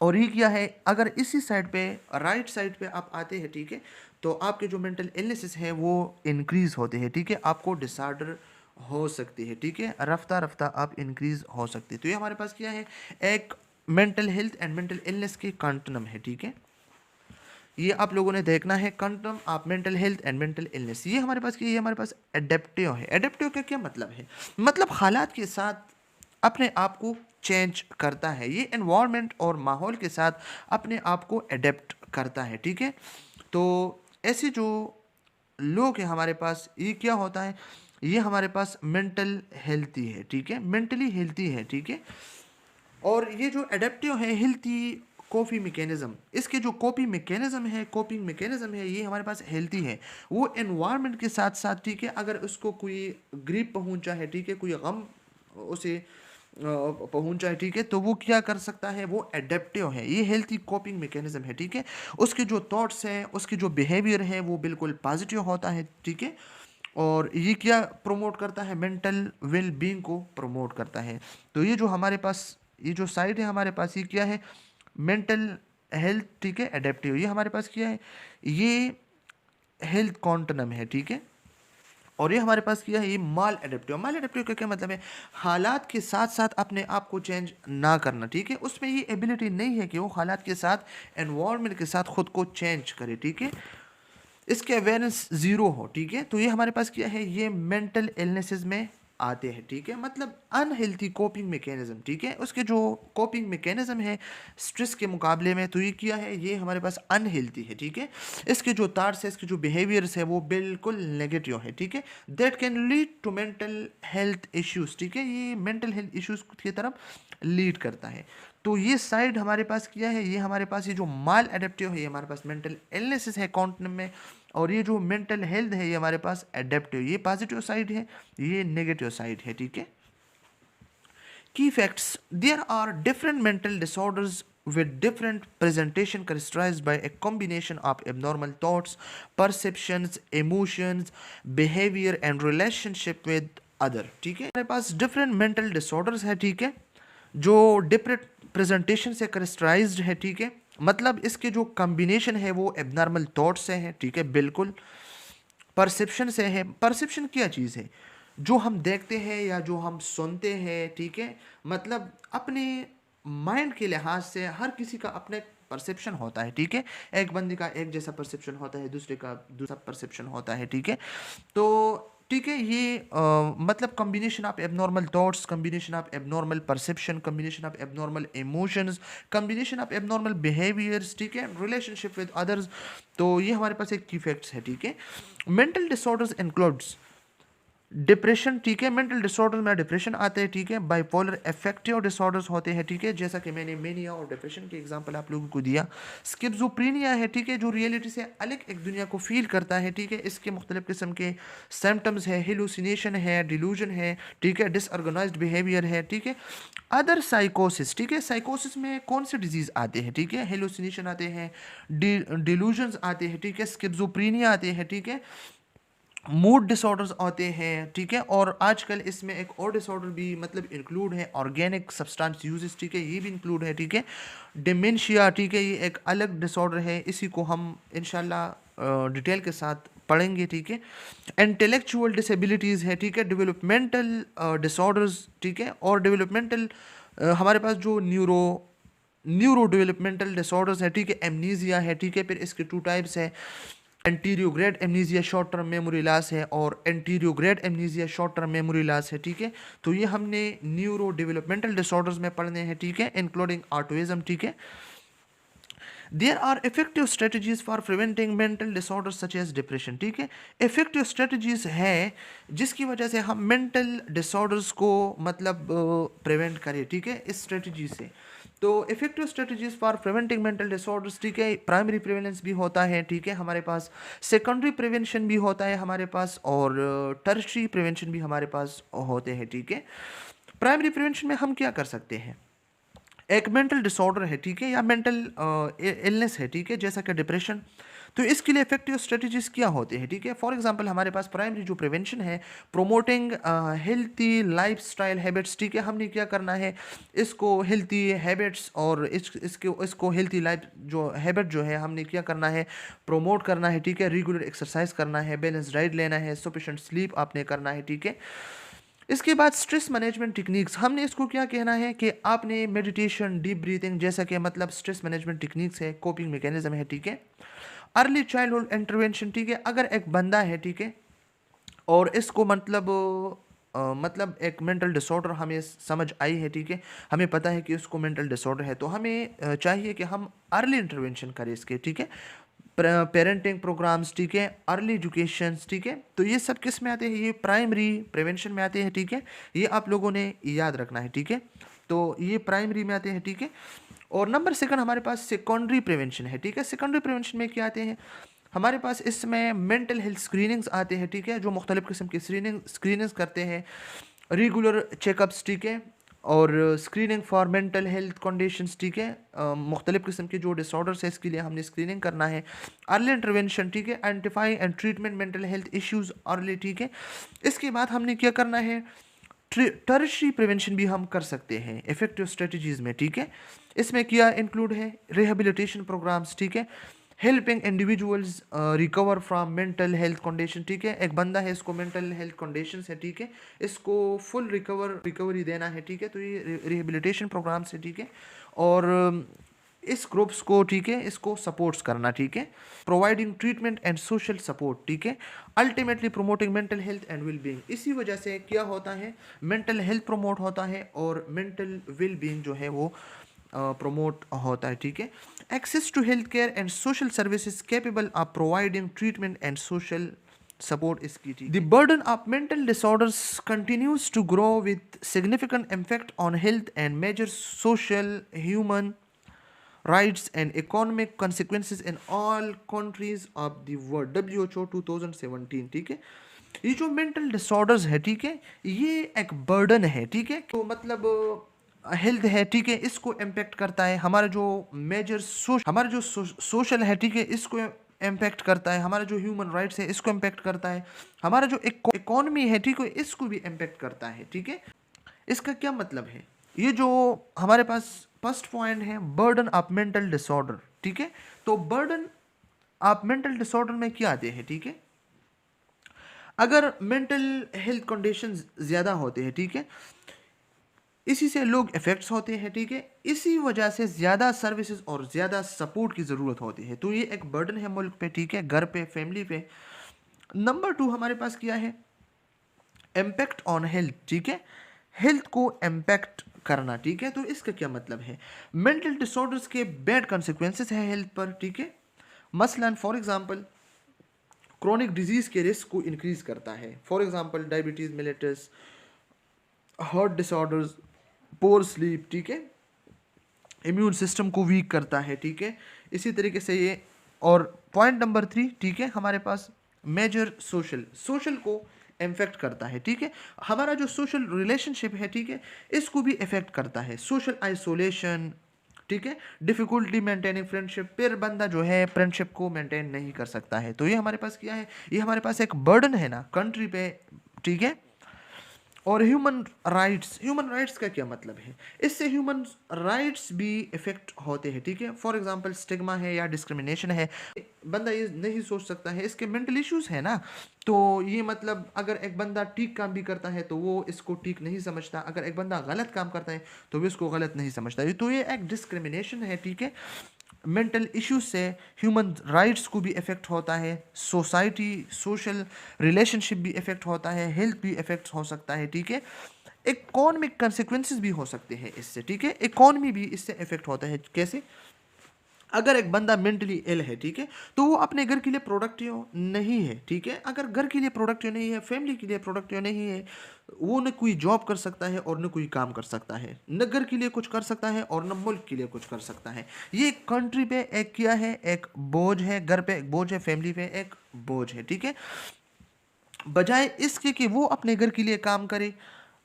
और ये क्या है, अगर इसी साइड पे राइट साइड पे आप आते हैं, ठीक है, तो आपके जो मेंटल इलनेसेस है वो इंक्रीज होते हैं, ठीक है, आपको डिसऑर्डर हो सकती है, ठीक है, रफ्ता रफ्ता आप इंक्रीज हो सकते हैं। तो ये हमारे पास क्या है, एक mental health and mental illness की कंटिन्यूम है, ठीक है। ये आप लोगों ने देखना है, continuum of mental health and mental illness. ये हमारे पास क्या है, ये हमारे पास एडेप्टिव है। एडेप्टिव का क्या मतलब है, मतलब हालात के साथ अपने आप को चेंज करता है, ये एनवायरनमेंट और माहौल के साथ अपने आप को एडेप्ट करता है, ठीक है। तो ऐसे जो लोग हैं हमारे पास, ये क्या होता है, ये हमारे पास मेंटल हेल्थी है, ठीक है, मेंटली हेल्थी है, ठीक है। और ये जो एडेप्टिव है, हेल्थी कोपी मैकेनिज्म, इसके जो कोपिंग मैकेनिज्म है, ये हमारे पास हेल्थी है। वो एनवायरनमेंट के साथ साथ, ठीक है, अगर उसको कोई ग्रीप पहुंचा है, ठीक है, कोई गम उसे पहुंचा है, ठीक है, तो वो क्या कर सकता है, वो एडेप्टिव है, ये हेल्थी कोपिंग मैकेनिज्म है, ठीक है। उसके जो थॉट्स हैं, उसके जो बिहेवियर है वो बिल्कुल पॉजिटिव होता है, ठीक है। और ये क्या प्रमोट करता है, मेंटल वेल बीइंग को प्रमोट करता है। तो ये जो हमारे पास ये जो साइड है हमारे पास, ये क्या है, मेंटल हेल्थ, ठीक है, एडेप्टिव। ये हमारे पास क्या है, ये हेल्थ कॉन्टिनम है, ठीक है। और ये हमारे पास क्या है, ये माल एडेप्टिव का क्या मतलब है, हालात के साथ साथ अपने आप को चेंज ना करना, ठीक है, उसमें ये एबिलिटी नहीं है कि वो हालात के साथ एनवायरनमेंट के साथ खुद को चेंज करे, ठीक है, इसके अवेयरनेस ज़ीरो हो, ठीक है। तो ये हमारे पास क्या है, ये मेंटल इलनेसेस में आते हैं, ठीक है, मतलब अनहेल्थी कोपिंग मैकेनिज्म, ठीक है, उसके जो कोपिंग मैकेनिज्म है स्ट्रेस के मुकाबले में, तो ये क्या है, ये हमारे पास अनहेल्थी है, ठीक है, इसके जो थाट्स है, इसके जो बिहेवियर्स है वो बिल्कुल नेगेटिव है, ठीक है, that can lead to mental health issues, ठीक है, ये मेंटल हेल्थ इश्यूज की तरफ लीड करता है। तो ये साइड हमारे पास क्या है, ये हमारे पास ये जो माल एडेप्टिव है, ये हमारे पास मेंटल इलनेसेस है कॉन्टनम में, और ये जो मेंटल हेल्थ है ये हमारे पास एडेप्टिव, ये पॉजिटिव साइड है, ये नेगेटिव साइड है, ठीक है। Key facts, there are different mental disorders with different presentation characterized by a combination of abnormal thoughts, perceptions, emotions, behavior and relationship with other, ठीक है, हमारे पास डिफरेंट मेंटल डिसऑर्डर्स है, ठीक है, जो डिफरेंट प्रेजेंटेशन से करेक्टराइज्ड है, ठीक है, मतलब इसके जो कॉम्बिनेशन है वो एबनॉर्मल थॉट से है, ठीक है, बिल्कुल, परसेप्शन से है। परसेप्शन क्या चीज़ है, जो हम देखते हैं या जो हम सुनते हैं, ठीक है, मतलब अपने माइंड के लिहाज से हर किसी का अपने परसेप्शन होता है, ठीक है, एक बंदे का एक जैसा परसेप्शन होता है, दूसरे का दूसरा परसेप्शन होता है, ठीक है, तो ठीक है, ये मतलब combination of abnormal thoughts, combination of abnormal perception, combination of abnormal emotions, combination of abnormal behaviours, ठीक है, रिलेशनशिप विद अदर्स, तो ये हमारे पास एक की फैक्ट्स है, ठीक है। मेंटल डिसऑर्डर्स इंक्लूड्स डिप्रेशन, ठीक है, मेंटल डिसऑर्डर में डिप्रेशन आते हैं, ठीक है, बाइपोलर अफेक्टिव डिसऑर्डर्स होते हैं, ठीक है, जैसा कि मैंने मेनिया और डिप्रेशन के एग्जांपल आप लोगों को दिया। स्किज़ोफ्रेनिया है, ठीक है, जो रियलिटी से अलग एक दुनिया को फील करता है, ठीक है, इसके मुख्तलिफ किस्म के सिम्टम्स है, हेलुसिनेशन है, डिलूजन है, ठीक है, डिसऑर्गेनाइज्ड बिहेवियर है, ठीक है। अदर साइकोसिस, ठीक है, साइकोसिस में कौन से डिजीज आते हैं, ठीक है, हेलुसिनेशन आते हैं, डिलूजन्स आते हैं, ठीक है, स्किज़ोफ्रेनिया आते हैं, ठीक है, मूड डिसऑर्डर्स आते हैं, ठीक है, और आजकल इसमें एक और डिसऑर्डर भी मतलब इंक्लूड है, ऑर्गेनिक सब्सटेंस यूजेस, ठीक है, ये भी इंक्लूड है, ठीक है, डिमेंशिया, ठीक है, ये एक अलग डिसऑर्डर है, इसी को हम इंशाल्लाह डिटेल के साथ पढ़ेंगे, ठीक है। इंटेलेक्चुअल डिसेबिलिटीज़ है, ठीक है, डेवलपमेंटल डिसऑर्डर्स, ठीक है, और डेवलपमेंटल हमारे पास जो न्यूरो डेवलपमेंटल डिसऑर्डर्स है, ठीक है, एमनीजिया है, ठीक है, फिर इसके टू टाइप्स है, anterograde amnesia short term memory loss है और anterograde amnesia short term memory loss है, ठीक है, तो ये हमने न्यूरो डेवलपमेंटल डिसऑर्डर्स में पढ़ने हैं, ठीक है, इंक्लूडिंग ऑटिज्म, ठीक है। There are effective strategies for preventing mental disorders such as depression, ठीक है, इफेक्टिव स्ट्रेटजीज है जिसकी वजह से हम मेंटल डिसऑर्डर्स को मतलब प्रिवेंट करें, ठीक है, इस स्ट्रेटजी से। तो effective strategies for preventing mental disorders, ठीक है, प्राइमरी प्रिवेलेंस भी होता है, ठीक है, हमारे पास सेकेंडरी प्रिवेंशन भी होता है हमारे पास, और टर्शरी प्रिवेंशन भी हमारे पास होते हैं, ठीक है। प्राइमरी प्रिवेंशन में हम क्या कर सकते हैं, एक मेंटल डिसऑर्डर है, ठीक है, या मेंटल इलनेस है, ठीक है, जैसा कि डिप्रेशन, तो इसके लिए इफेक्टिव स्ट्रेटजीज क्या होते हैं, ठीक है, फॉर एग्जांपल हमारे पास प्राइमरी जो प्रिवेंशन है, प्रोमोटिंग हेल्थी लाइफस्टाइल हैबिट्स, ठीक है, हमने क्या करना है, इसको हेल्थी हैबिट्स और इसको हेल्थी लाइफ जो हैबिट जो है हमने क्या करना है, प्रोमोट करना है, ठीक है, रेगुलर एक्सरसाइज करना है, बैलेंस डाइट लेना है, सफिशिएंट स्लीप आपने करना है, ठीक है। इसके बाद स्ट्रेस मैनेजमेंट टेक्निक्स, हमने इसको क्या कहना है कि आपने मेडिटेशन, डीप ब्रीथिंग, जैसा कि मतलब स्ट्रेस मैनेजमेंट टेक्निक्स है, कोपिंग मैकेनिज्म है, ठीक है। अर्ली चाइल्डहुड इंटरवेंशन, ठीक है, अगर एक बंदा है, ठीक है, और इसको मतलब एक मेंटल डिसऑर्डर हमें समझ आई है, ठीक है, हमें पता है कि उसको मेंटल डिसऑर्डर है, तो हमें चाहिए कि हम अर्ली इंटरवेंशन करें इसके, ठीक है, पेरेंटिंग प्रोग्राम्स, ठीक है, अर्ली एजुकेशन, ठीक है, तो ये सब किस में आते हैं, ये प्राइमरी प्रिवेंशन में आते हैं, ठीक है, ये आप लोगों ने याद रखना है, ठीक है, तो ये प्राइमरी में आते हैं, ठीक है। और नंबर सेकंड हमारे पास सेकेंडरी प्रिवेंशन है, ठीक है, सेकेंडरी प्रिवेंशन में क्या आते हैं, हमारे पास इसमें मेंटल हेल्थ स्क्रीनिंग्स आते हैं, ठीक है, जो मुख्तलिफ किस्म की स्क्रीनिंग्स करते हैं, रेगुलर चेकअप्स, ठीक है, और screening for mental health conditions, ठीक है, मुख्तलिफ किस्म के जो डिसऑर्डर्स है इसके लिए हमने स्क्रीनिंग करना है, अर्ली इंटरवेंशन, ठीक है, identify and treatment mental health issues early, ठीक है। इसके बाद हमने क्या करना है, टर्शरी प्रिवेंशन भी हम कर सकते हैं इफेक्टिव स्ट्रेटजीज में, ठीक है, इसमें क्या इंक्लूड है, रिहेबिलिटेशन प्रोग्राम्स, ठीक है, helping individuals recover from mental health condition, ठीक है, एक बंदा है इसको मेंटल हेल्थ कंडीशन है, ठीक है, इसको फुल रिकवरी देना है, ठीक है, तो ये रिहेबिलिटेशन प्रोग्राम है, ठीक है, और इस ग्रुप्स को, ठीक है, इसको सपोर्ट्स करना, ठीक है, providing treatment and social support, ठीक है, ultimately promoting mental health and well being. इसी वजह से क्या होता है, मेंटल हेल्थ प्रमोट होता है और मेंटल वेल बीइंग जो है वो प्रमोट होता है, ठीक है। Access to health care and social services capable of providing treatment and social support is key. The burden of mental disorders continues to grow with significant impact on health and major social, human rights and economic consequences in all countries of the world. WHO 2017, ठीक है। ये जो mental disorders है, ठीक है, ये एक burden है, ठीक है, तो मतलब हेल्थ है, ठीक है, इसको इम्पेक्ट करता है। हमारा जो मेजर हमारा जो सोशल है, ठीक है, इसको इम्पेक्ट करता है। हमारा जो ह्यूमन राइट्स है इसको इम्पेक्ट करता है। हमारा जो इकोनॉमी है, ठीक है, इसको भी इम्पेक्ट करता है, ठीक है। इसका क्या मतलब है, ये जो हमारे पास फर्स्ट पॉइंट है बर्डन ऑफ मेंटल डिसऑर्डर, ठीक है, तो बर्डन ऑफ मेंटल डिसऑर्डर में क्या आते हैं, ठीक है, अगर मेंटल हेल्थ कंडीशन ज़्यादा होते हैं, ठीक है, इसी से लोग इफेक्ट्स होते हैं, ठीक है, इसी वजह से ज़्यादा सर्विसेज और ज़्यादा सपोर्ट की ज़रूरत होती है। तो ये एक बर्डन है मुल्क पे, ठीक है, घर पे, फैमिली पे। नंबर 2 हमारे पास क्या है, इम्पैक्ट ऑन हेल्थ, ठीक है, हेल्थ को इम्पैक्ट करना, ठीक है, तो इसका क्या मतलब है, मेंटल डिसऑर्डर्स के बैड कंसिक्वेंसेस है हेल्थ पर, ठीक है, मसलन फॉर एग्जांपल क्रोनिक डिजीज के रिस्क को इंक्रीज करता है, for example diabetes mellitus, heart disorders, poor sleep, ठीक है, इम्यून सिस्टम को वीक करता है, ठीक है, इसी तरीके से ये। और पॉइंट नंबर 3, ठीक है, हमारे पास मेजर सोशल को इम्फेक्ट करता है, ठीक है, हमारा जो सोशल रिलेशनशिप है, ठीक है, इसको भी इफेक्ट करता है, सोशल आइसोलेशन, ठीक है, डिफिकल्टी मेंटेनिंग फ्रेंडशिप, फिर बंदा जो है फ्रेंडशिप को मेंटेन नहीं कर सकता है। तो ये हमारे पास क्या है, ये हमारे पास एक बर्डन है ना कंट्री पे, ठीक है। और ह्यूमन राइट्स का क्या मतलब है, इससे ह्यूमन राइट्स भी इफेक्ट होते हैं, ठीक है, फॉर एग्जांपल स्टिग्मा है या डिस्क्रिमिनेशन है, बंदा ये नहीं सोच सकता है, इसके मेंटल इश्यूज है ना, तो ये मतलब अगर एक बंदा ठीक काम भी करता है तो वो इसको ठीक नहीं समझता, अगर एक बंदा गलत काम करता है तो वो इसको गलत नहीं समझता, तो ये एक डिस्क्रिमिनेशन है, ठीक है। मेंटल इश्यूज से ह्यूमन राइट्स को भी इफेक्ट होता है, सोसाइटी सोशल रिलेशनशिप भी इफेक्ट होता है, हेल्थ भी इफेक्ट हो सकता है, ठीक है, इकोनॉमिक कंसिक्वेंसेस भी हो सकते हैं इससे, ठीक है, इकोनॉमी भी इससे इफेक्ट होता है। कैसे, अगर एक बंदा मेंटली इल है, ठीक है, तो वो अपने घर के लिए प्रोडक्टिव नहीं है, ठीक है, अगर घर के लिए प्रोडक्टिव नहीं है, फैमिली के लिए प्रोडक्टिव नहीं है, वो न कोई जॉब कर सकता है और न कोई काम कर सकता है, न घर के लिए कुछ कर सकता है और न मुल्क के लिए कुछ कर सकता है। ये कंट्री पे एक क्या है, एक बोझ है, घर पे एक बोझ है, फैमिली पे एक बोझ है, ठीक है। बजाय इसके कि वो अपने घर के लिए काम करे,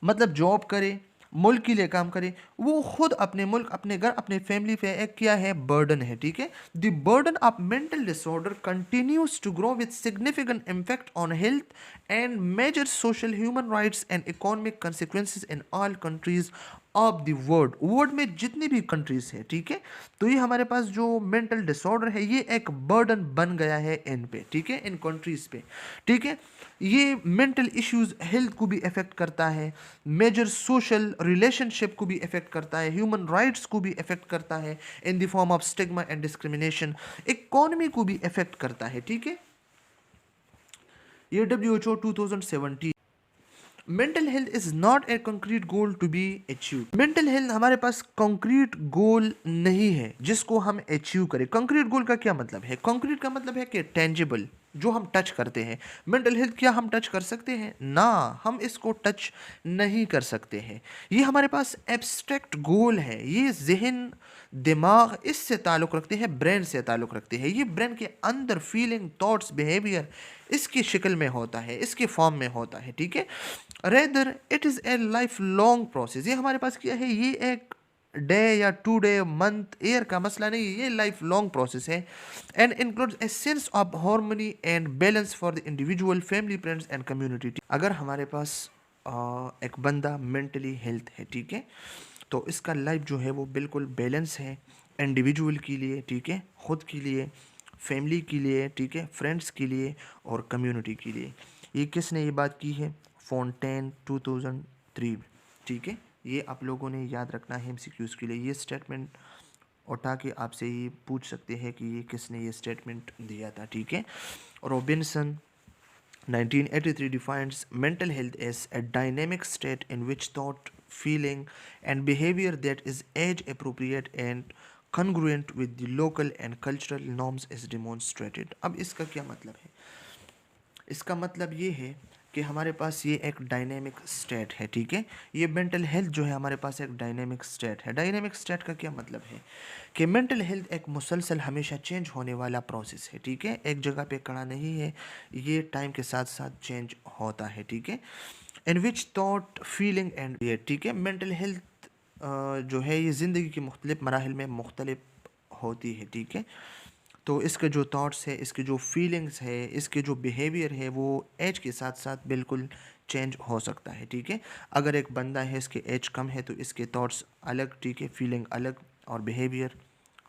मतलब जॉब करे, मुल्क के लिए काम करे, वो खुद अपने मुल्क, अपने घर, अपने फैमिली पे एक क्या है, बर्डन है, ठीक है। The burden of mental disorder continues to grow with significant impact on health and major social, human rights and economic consequences in all countries of the world में जितनी भी कंट्रीज है, ठीक है, तो ये हमारे पास जो मेंटल डिसऑर्डर है ये एक बर्डन बन गया है इन पे, ठीक है, इन कंट्रीज पे, ठीक है। ये मेंटल इश्यूज हेल्थ को भी इफेक्ट करता है, मेजर सोशल रिलेशनशिप को भी इफेक्ट करता है, ह्यूमन राइट्स को भी इफेक्ट करता है in the form of stigma and discrimination, economy को भी इफेक्ट करता है, ठीक है। ये WHO 2017। Mental health is not a concrete goal to be achieve. Mental health हमारे पास कंक्रीट गोल नहीं है जिसको हम अचीव करें। कंक्रीट गोल का क्या मतलब है, कंक्रीट का मतलब है कि टेंजिबल, जो हम टच करते हैं। मेंटल हेल्थ क्या हम टच कर सकते हैं ना, हम इसको टच नहीं कर सकते हैं। ये हमारे पास एब्स्ट्रैक्ट गोल है, ये जहन, दिमाग इससे ताल्लुक़ रखते हैं, ब्रेन से ताल्लुक़ रखते हैं। ये ब्रेन के अंदर फीलिंग, थॉट्स, बिहेवियर इसकी शक्ल में होता है, इसके फॉर्म में होता है, ठीक है। Rather it is a life long process. ये हमारे पास क्या है, ये एक डे या 2 डे, मंथ, ईयर का मसला नहीं, ये लाइफ लॉन्ग प्रोसेस है and includes a sense of harmony and balance for the individual, family, friends and community. अगर हमारे पास एक बंदा मेंटली हेल्थ है, ठीक है, तो इसका लाइफ जो है वो बिल्कुल बैलेंस है, इंडिविजुअल के लिए, ठीक है, खुद के लिए, फैमिली के लिए, ठीक है, फ्रेंड्स के लिए और कम्युनिटी के लिए। ये किसने ये बात की है, फोंटेन 2003, ठीक है, ये आप लोगों ने याद रखना है MCQs के लिए। ये स्टेटमेंट उठा के आपसे ये पूछ सकते हैं कि ये किसने ये स्टेटमेंट दिया था, ठीक है। Robinson 1983 defines mental health as a dynamic state in which thought, feeling, and behavior that is age appropriate and congruent with the local and cultural norms is demonstrated। अब इसका क्या मतलब है? इसका मतलब ये है कि हमारे पास ये एक डायनेमिक स्टेट है, ठीक है। ये मेंटल हेल्थ जो है हमारे पास एक डायनेमिक स्टेट है। डायनेमिक स्टेट का क्या मतलब है कि मेंटल हेल्थ एक मुसलसल हमेशा चेंज होने वाला प्रोसेस है, ठीक है। एक जगह पे खड़ा नहीं है, ये टाइम के साथ साथ चेंज होता है, ठीक है। इन विच थॉट, फीलिंग एंड ये, ठीक है। मेंटल हेल्थ जो है ये ज़िंदगी के मुख्तलिफ मराहिल में मुख्तलिफ होती है, ठीक है। तो इसके जो थॉट्स है, इसके जो फीलिंग्स है, इसके जो बिहेवियर है, वो एज के साथ साथ बिल्कुल चेंज हो सकता है, ठीक है। अगर एक बंदा है, इसके एज कम है, तो इसके थॉट्स अलग, ठीक है, फीलिंग अलग और बिहेवियर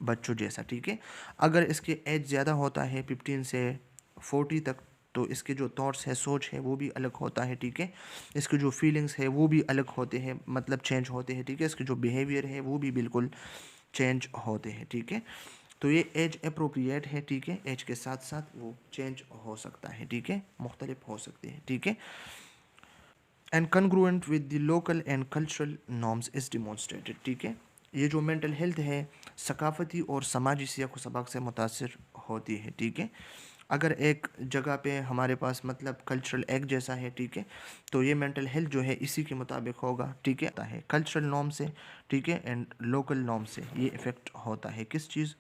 बच्चों जैसा, ठीक है। अगर इसके एज ज़्यादा होता है 15 से 40 तक, तो इसके जो थॉट्स है, सोच है, वो भी अलग होता है, ठीक है। इसके जो फीलिंग्स है वो भी अलग होते हैं, मतलब चेंज होते हैं, ठीक है। इसके जो बिहेवियर है वो भी बिल्कुल चेंज होते हैं, ठीक है। तो ये एज अप्रोप्रिएट है, ठीक है। एज के साथ साथ वो चेंज हो सकता है, ठीक है, मुख्तलिफ हो सकते हैं, ठीक है। And congruent with the local and cultural norms is demonstrated, ठीक है। ये जो मेंटल हेल्थ है सकाफती और समाजी सियाक व सबक से मुतासर होती है, ठीक है। अगर एक जगह पे हमारे पास मतलब कल्चरल एक जैसा है, ठीक है, तो ये मेंटल हेल्थ जो है इसी के मुताबिक होगा, ठीक है। कल्चरल नॉर्म से, ठीक है, एंड लोकल नॉर्म से ये इफ़ेक्ट होता है किस चीज़,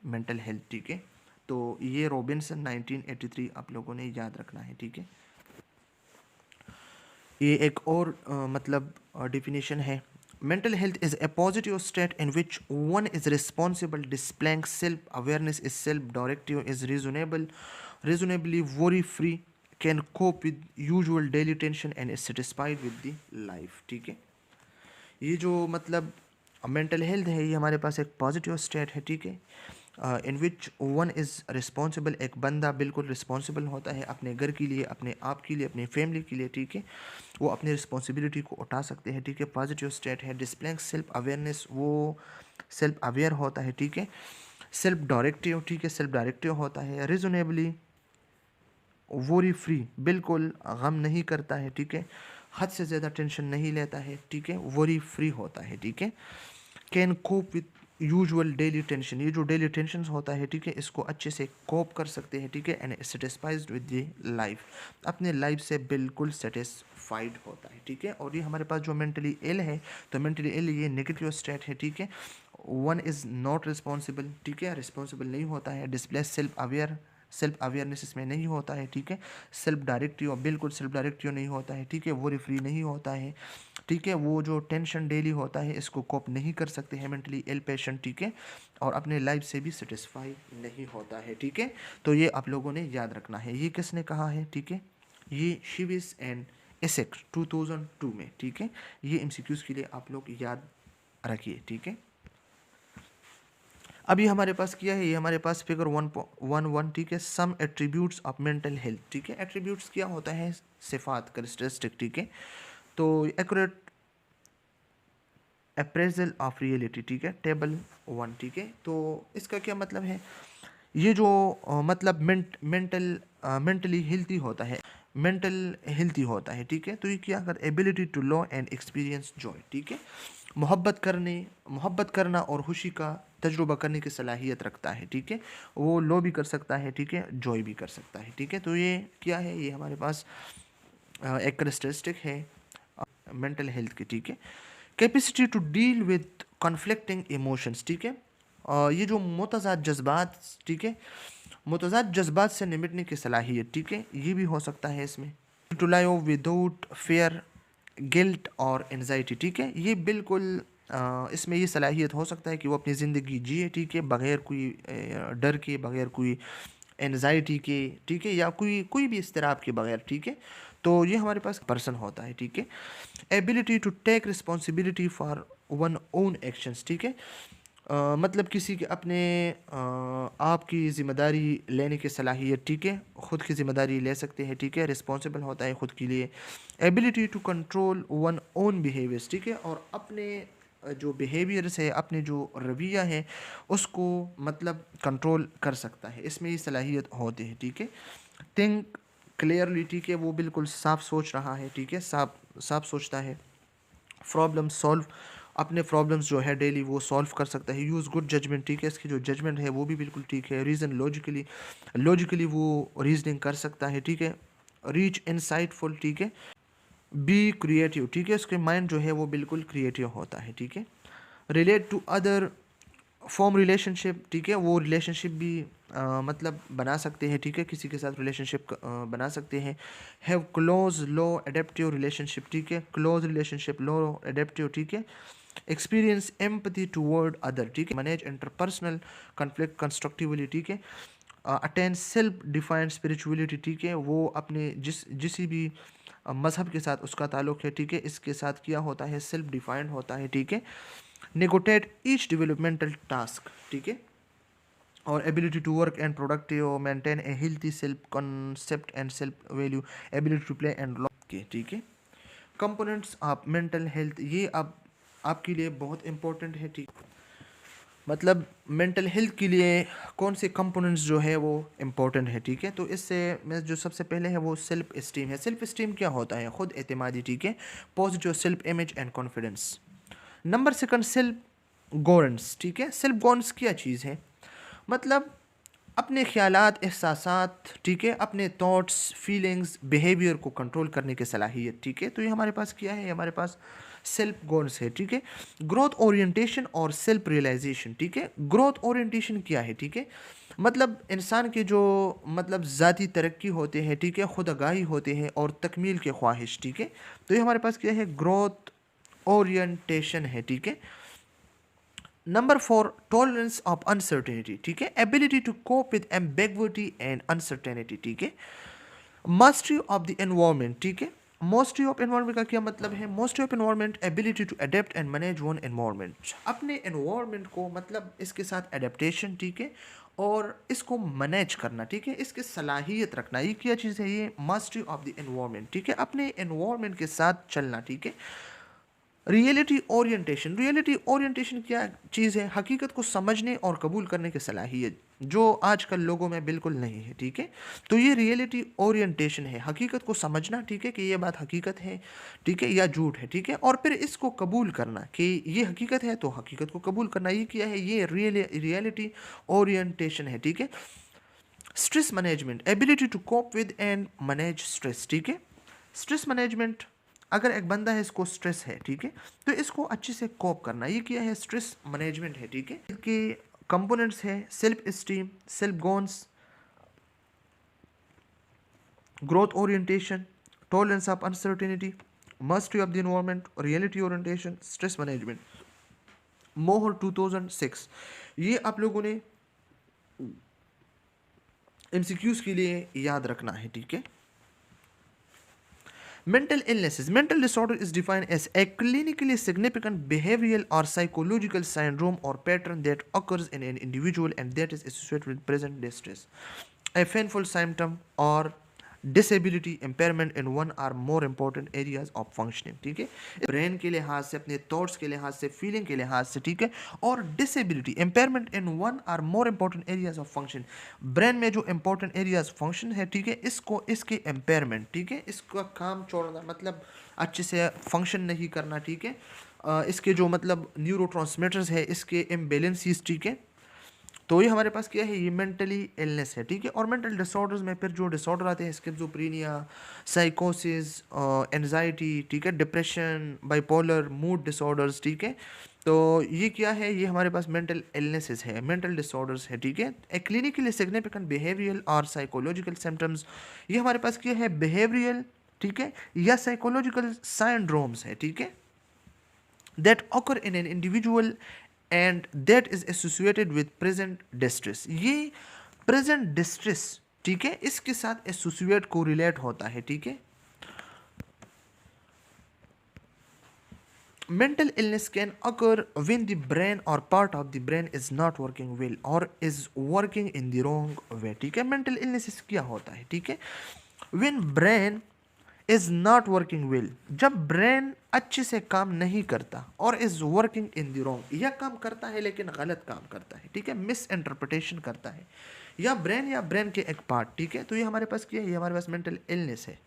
मेंटल हेल्थ, ठीक है। तो ये रॉबिन्सन 1983 आप लोगों ने याद रखना है, ठीक है। ये एक और मतलब डिफिनीशन है। Mental health is a positive state in which one is responsible displaying self awareness is self directive is reasonably worry free, can cope with usual daily tension and is satisfied with the life, ठीक है। ये जो मतलब mental health है ये हमारे पास एक पॉजिटिव स्टेट है, ठीक है। इन विच वन इज़ रिस्पॉन्सिबल, एक बंदा बिल्कुल रिस्पॉन्सिबल होता है अपने घर के लिए, अपने आप के लिए, अपनी फैमिली के लिए, ठीक है। वो अपनी रिस्पॉन्सिबिलिटी को उठा सकते हैं, ठीक है। पॉजिटिव स्टेट है। डिस्प्लेइंग सेल्फ अवेयरनेस, वो सेल्फ अवेयर होता है, ठीक है। सेल्फ डायरेक्टिव, ठीक है, सेल्फ डायरेक्टिव होता है। रीजनेबली वोरी फ्री, बिल्कुल गम नहीं करता है, ठीक है। हद से ज़्यादा टेंशन नहीं लेता है, ठीक है। वोरी फ्री होता है, ठीक है। Can cope with usual daily tension, ये जो डेली टेंशन होता है, ठीक है, इसको अच्छे से कोप कर सकते हैं, ठीक है। And satisfied with the life, अपने लाइफ से बिल्कुल सेटिस्फाइड होता है, ठीक है। और ये हमारे पास जो मेंटली इल है, तो मेंटली इल ये नेगेटिव स्टेट है, ठीक है। वन इज़ नॉट रिस्पॉन्सिबल, ठीक है, रिस्पॉन्सिबल नहीं होता है। डिस्प्ले सेल्फ अवेयरनेस इसमें नहीं होता है, ठीक है। सेल्फ डायरेक्टिव, बिल्कुल सेल्फ डायरेक्टिव नहीं होता है, ठीक है। वो फ्री नहीं होता है, ठीक है। वो जो टेंशन डेली होता है इसको कोप नहीं कर सकते हैं मेंटली इल पेशेंट, ठीक है। और अपने लाइफ से भी सेटिस्फाई नहीं होता है, ठीक है। तो ये आप लोगों ने याद रखना है। ये किसने कहा है, ठीक है, ये शिविस एंड एसेक्स 2002 में, ठीक है। ये एमसीक्यूज़ के लिए आप लोग याद रखिए, ठीक है। अभी हमारे पास क्या है, ये हमारे पास फिगर 1.11, ठीक है। सम एट्रीब्यूट्स ऑफ मेंटल हेल्थ, ठीक है। एट्रीब्यूट्स क्या होता है, सिफात, कैरेक्टरिस्टिक, ठीक है। तो एक्यूरेट अप्रेजल ऑफ रियलिटी, ठीक है, टेबल 1, ठीक है। तो इसका क्या मतलब है, ये जो मतलब मेंटली हेल्थी होता है, मेंटल हेल्थी होता है, ठीक है। तो ये क्या कर, ability to love and experience joy, ठीक है। मोहब्बत करना और खुशी का तजुर्बा करने की सलाहियत रखता है, ठीक है। वो लो भी कर सकता है, ठीक है, जॉय भी कर सकता है, ठीक है। तो ये क्या है, ये हमारे पास एक करेक्टरिस्टिक है मेंटल हेल्थ की, ठीक है। Capacity to deal with conflicting emotions, ठीक है। ये जो मुतज़ाद जज्बात, ठीक है, मुतज़ाद जज्बात से निपटने की सलाहियत, ठीक है, ये भी हो सकता है इसमें। To live without fear, guilt और एनजाइटी, ठीक है। ये बिल्कुल इसमें ये सलाहियत हो सकता है कि वो अपनी ज़िंदगी जिए, ठीक है, बग़ैर कोई डर के, बग़ैर कोई एनजाइटी के, ठीक है, या कोई कोई भी इस्तिराब के बग़ैर, ठीक है। तो ये हमारे पास पर्सन होता है, ठीक है। Ability to take responsibility for one own actions, ठीक है। मतलब किसी के अपने आप की ज़िम्मेदारी लेने की सलाहियत, ठीक है, ख़ुद की ज़िम्मेदारी ले सकते हैं, ठीक है, रिस्पॉन्सिबल होता है ख़ुद के लिए। Ability to control one own behaviours, ठीक है, और अपने जो बिहेवियर्स है, अपने जो रवैया है, उसको मतलब कंट्रोल कर सकता है। इसमें ये सलाहियत होती है, ठीक है। थिंक क्लियरली, ठीक है, वो बिल्कुल साफ सोच रहा है, ठीक है, साफ साफ सोचता है। प्रॉब्लम सॉल्व, अपने प्रॉब्लम्स जो है डेली वो सॉल्व कर सकता है। यूज़ गुड जजमेंट, ठीक है, इसकी जो जजमेंट है वो भी बिल्कुल ठीक है। रीज़न लॉजिकली, लॉजिकली वो रीजनिंग कर सकता है, ठीक है। रीच इंसाइटफुल, ठीक है। बी क्रिएटिव, ठीक है, उसके माइंड जो है वो बिल्कुल क्रिएटिव होता है, ठीक है। Relate to other, form relationship, ठीक है, वो रिलेशनशिप भी मतलब बना सकते हैं, ठीक है, किसी के साथ रिलेशनशिप बना सकते हैं। Have close low adaptive relationship, ठीक है, क्लोज रिलेशनशिप, लो एडेप्टिव, ठीक है। एक्सपीरियंस एम्पैथी टुवर्ड अदर, ठीक है, मैनेज इंटरपर्सनल कॉन्फ्लिक्ट कंस्ट्रक्टिवली, ठीक है। अटेंड सेल्फ डिफाइंड स्पिरिचुअलिटी, ठीक है, वो अपने जिसी भी मज़हब के साथ उसका ताल्लुक़ है, ठीक है, इसके साथ किया होता है, सेल्फ डिफाइंड होता है, ठीक है। नेगोटिएट ईच डेवलपमेंटल टास्क, ठीक है, और ability to work and productive, maintain a healthy self concept and self value, ability to play and lock के, ठीक है। कंपोनेंट्स ऑफ मेंटल हेल्थ, ये अब आपके लिए बहुत इंपॉर्टेंट है, ठीक, मतलब मेंटल हेल्थ के लिए कौन से कंपोनेंट्स जो है वो इम्पोर्टेंट है, ठीक है। तो इससे मैं जो सबसे पहले है वो सेल्फ इस्टीम है। सेल्फ इस्टीम क्या होता है? खुद एतमादी, ठीक है, positive self image and confidence. Number second self governance, ठीक है। सेल्फ गवर्नेंस क्या चीज़ है? मतलब अपने ख्यालात, एहसासात, ठीक है, अपने थॉट्स, फीलिंग्स, बिहेवियर को कंट्रोल करने की सलाहियत, ठीक है। तो ये हमारे पास क्या है? हमारे पास सेल्फ गोल्स है, ठीक है। ग्रोथ ओरिएंटेशन और सेल्फ रियलाइजेशन, ठीक है। ग्रोथ ओरिएंटेशन क्या है? ठीक है, मतलब इंसान के जो मतलब ज़ाती तरक्की होते हैं, ठीक है, खुद आगाही होते हैं और तकमील के ख्वाहिश, ठीक है। तो ये हमारे पास क्या है? ग्रोथ ओरिएंटेशन है, ठीक है। नंबर 4 टॉलरेंस ऑफ अनसर्टेनिटी, ठीक है, ability to cope with ambiguity and uncertainty, ठीक है। मास्टरी ऑफ द एनवायरनमेंट, ठीक है। मास्टरी ऑफ एनवायरनमेंट का क्या मतलब है? Mastery of environment ability to adapt and manage one environment, अपने एनवायरनमेंट को मतलब इसके साथ एडेप्टेशन, ठीक है, और इसको मैनेज करना, ठीक है, इसकी सलाहियत रखना, ये क्या चीज़ है? ये मास्टरी ऑफ द एनवायरनमेंट, ठीक है, अपने एनवायरनमेंट के साथ चलना, ठीक है। रियलिटी ओरिएंटेशन, रियलिटी ओरिएंटेशन क्या चीज़ है? हकीकत को समझने और कबूल करने की सलाहियत, जो आजकल लोगों में बिल्कुल नहीं है, ठीक है। तो ये रियलिटी ओरिएंटेशन है, हकीकत को समझना, ठीक है, कि ये बात हकीकत है, ठीक है, या झूठ है, ठीक है, और फिर इसको कबूल करना कि ये हकीकत है, तो हकीकत को कबूल करना, ये क्या है? ये रियलिटी ओरिएंटेशन है, ठीक है। Stress management, ability to cope with and manage stress, ठीक है। स्ट्रेस मैनेजमेंट, अगर एक बंदा है, इसको स्ट्रेस है, ठीक है, तो इसको अच्छे से कोप करना, ये क्या है? स्ट्रेस मैनेजमेंट है, ठीक है। इसके कंपोनेंट्स है self esteem, self goals, growth orientation, tolerance of uncertainty, mastery of the environment, reality orientation, stress management. मोहर 2006, ये आप लोगों ने एमसीक्यूज के लिए याद रखना है, ठीक है। Mental illnesses. Mental disorder is defined as a clinically significant behavioral or psychological syndrome or pattern that occurs in an individual and that is associated with present distress, a painful symptom or disability impairment in one or more important areas of functioning, ठीक है, brain के लिहाज से, अपने thoughts के लिहाज से, feeling के लिहाज से, ठीक है, और डिसेबिलिटी इम्पेयरमेंट इन वन और more important areas of function, brain में जो इंपॉर्टेंट एरियाज फंक्शन है, ठीक है, इसको इसके इम्पेयरमेंट, ठीक है, इसका काम छोड़ना, मतलब अच्छे से फंक्शन नहीं करना, ठीक है, इसके जो मतलब न्यूरोट्रांसमीटर्स है इसके इम्बेलेंसीज, ठीक है। तो ये हमारे पास क्या है? ये मेंटली इलनेस है, ठीक है। और मेंटल डिसऑर्डर्स में फिर जो डिसऑर्डर आते हैं, स्किज़ोफ्रेनिया, साइकोसिस, एंजाइटी, ठीक है, डिप्रेशन, बाइपोलर, मूड डिसऑर्डर्स, ठीक है। तो ये क्या है? ये हमारे पास मेंटल इलनेसेस है, मेंटल डिसऑर्डर्स है, ठीक है। ए क्लिनिकली सिग्निफिकेंट बिहेवियरल और साइकोलॉजिकल सिम्टम्स, ये हमारे पास क्या है? बिहेवियरल, ठीक है, या साइकोलॉजिकल साइंड्रोम्स है, ठीक है, that occur in an individual and that is associated with present distress, ये present distress, ठीक है, इसके साथ एसोसिएट को रिलेट होता है, ठीक है। Mental illness can occur when the brain or part of the brain is not working well or is working in the wrong way, ठीक है। mental illness क्या होता है? ठीक है, when brain is not working well, जब brain अच्छे से काम नहीं करता, और is working in the wrong, यह काम करता है लेकिन गलत काम करता है, ठीक है, मिस इंटरप्रिटेशन करता है, या ब्रेन के एक पार्ट, ठीक है, तो ये हमारे पास क्या है, ये हमारे पास मेंटल इलनेस है।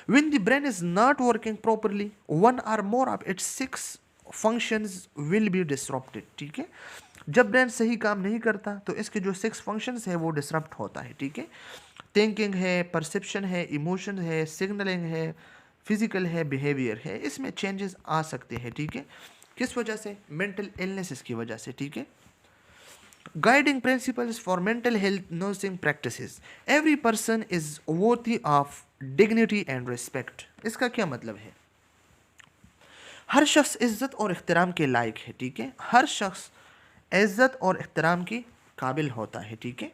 When the brain is not working properly, one or more of its six functions will be disrupted, ठीक है, जब ब्रेन सही काम नहीं करता तो इसके जो 6 फंक्शंस है वो डिसरप्ट होता है, ठीक है, थिंकिंग है, परसेप्शन है, इमोशन है, सिग्नलिंग है, फिजिकल है, बिहेवियर है, इसमें चेंजेस आ सकते हैं, ठीक है, किस वजह से, मेंटल इलनेसेस की वजह से, ठीक है। Guiding principles for mental health nursing practices. Every person is worthy of dignity and respect. इसका क्या मतलब है, हर शख्स इज्जत और इख्तिराम के लायक है, ठीक है, हर शख्स इज्जत और इख्तिराम के काबिल होता है, ठीक है।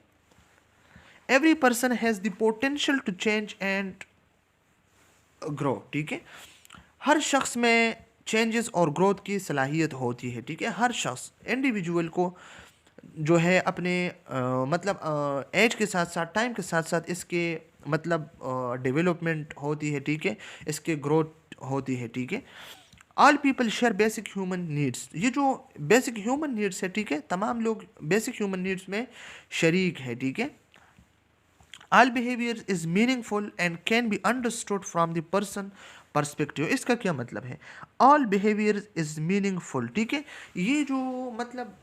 Every person has the potential to change and grow, ठीक है, हर शख्स में चेंजेस और ग्रोथ की सलाहियत होती है, ठीक है, हर शख्स इंडिविजुअल को जो है अपने मतलब एज के साथ साथ, टाइम के साथ साथ इसके मतलब डेवलपमेंट होती है, ठीक है, इसके ग्रोथ होती है, ठीक है। All people share basic human needs, ये जो बेसिक ह्यूमन नीड्स है, ठीक है, तमाम लोग बेसिक ह्यूमन नीड्स में शरीक है, ठीक है। All behaviour is meaningful and can be understood from the person perspective, इसका क्या मतलब है, ऑल बिहेवियर इज मीनिंगफुल, ठीक है, ये जो मतलब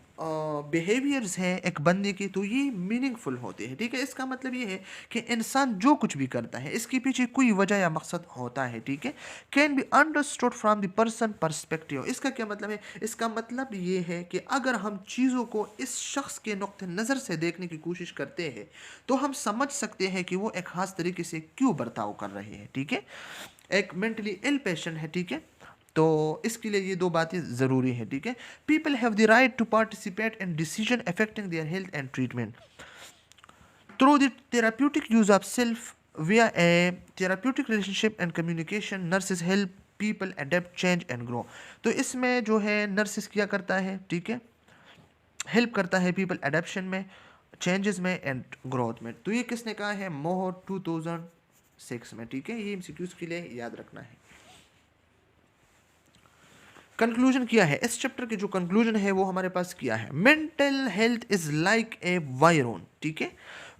बिहेवियर्स हैं एक बंदे की तो ये मीनिंगफुल होते हैं, ठीक है, इसका मतलब ये है कि इंसान जो कुछ भी करता है इसके पीछे कोई वजह या मकसद होता है, ठीक है। Can be understood from the person perspective, इसका क्या मतलब है, इसका मतलब ये है कि अगर हम चीज़ों को इस शख्स के नुक्ते नज़र से देखने की कोशिश करते हैं तो हम समझ सकते हैं कि वो एक ख़ास तरीके से क्यों बर्ताव कर रहे हैं, ठीक है, एक मेंटली इल पेशेंट है, ठीक है, तो इसके लिए ये दो बातें ज़रूरी हैं, ठीक है। People have the right to participate in decision affecting their health and treatment through the therapeutic use of self via a therapeutic relationship and communication. Nurses help people adapt, change and grow. तो इसमें जो है nurses क्या करता है, ठीक है, help करता है पीपल एडेप्शन में, चेंजेस में एंड ग्रोथ में। तो ये किसने कहा है, मोहर 2006 में, ठीक है, ये एमसीक्यूज के लिए याद रखना है। कंक्लूजन किया है, इस चैप्टर के जो कंक्लूजन है वो हमारे पास किया है, mental health is like a viron, ठीक है,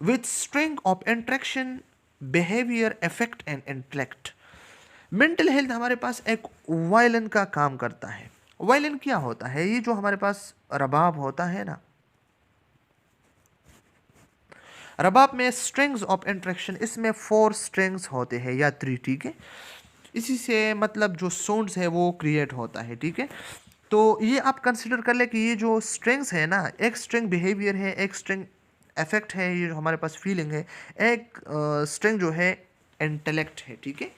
with string of interaction, behaviour, effect and intellect. Mental health हमारे पास एक वायलिन का काम करता है। वायलिन क्या होता है, ये जो हमारे पास रबाब होता है ना, रबाब में स्ट्रिंग्स ऑफ इंट्रैक्शन, इसमें 4 स्ट्रिंग्स होते हैं या 3, ठीक है, इसी से मतलब जो साउंड्स है वो क्रिएट होता है, ठीक है। तो ये आप कंसिडर कर ले कि ये जो स्ट्रिंग्स है ना, एक स्ट्रिंग बिहेवियर है, एक स्ट्रिंग इफेक्ट है, ये जो हमारे पास फीलिंग है, एक स्ट्रिंग जो है इंटेलेक्ट है, ठीक है।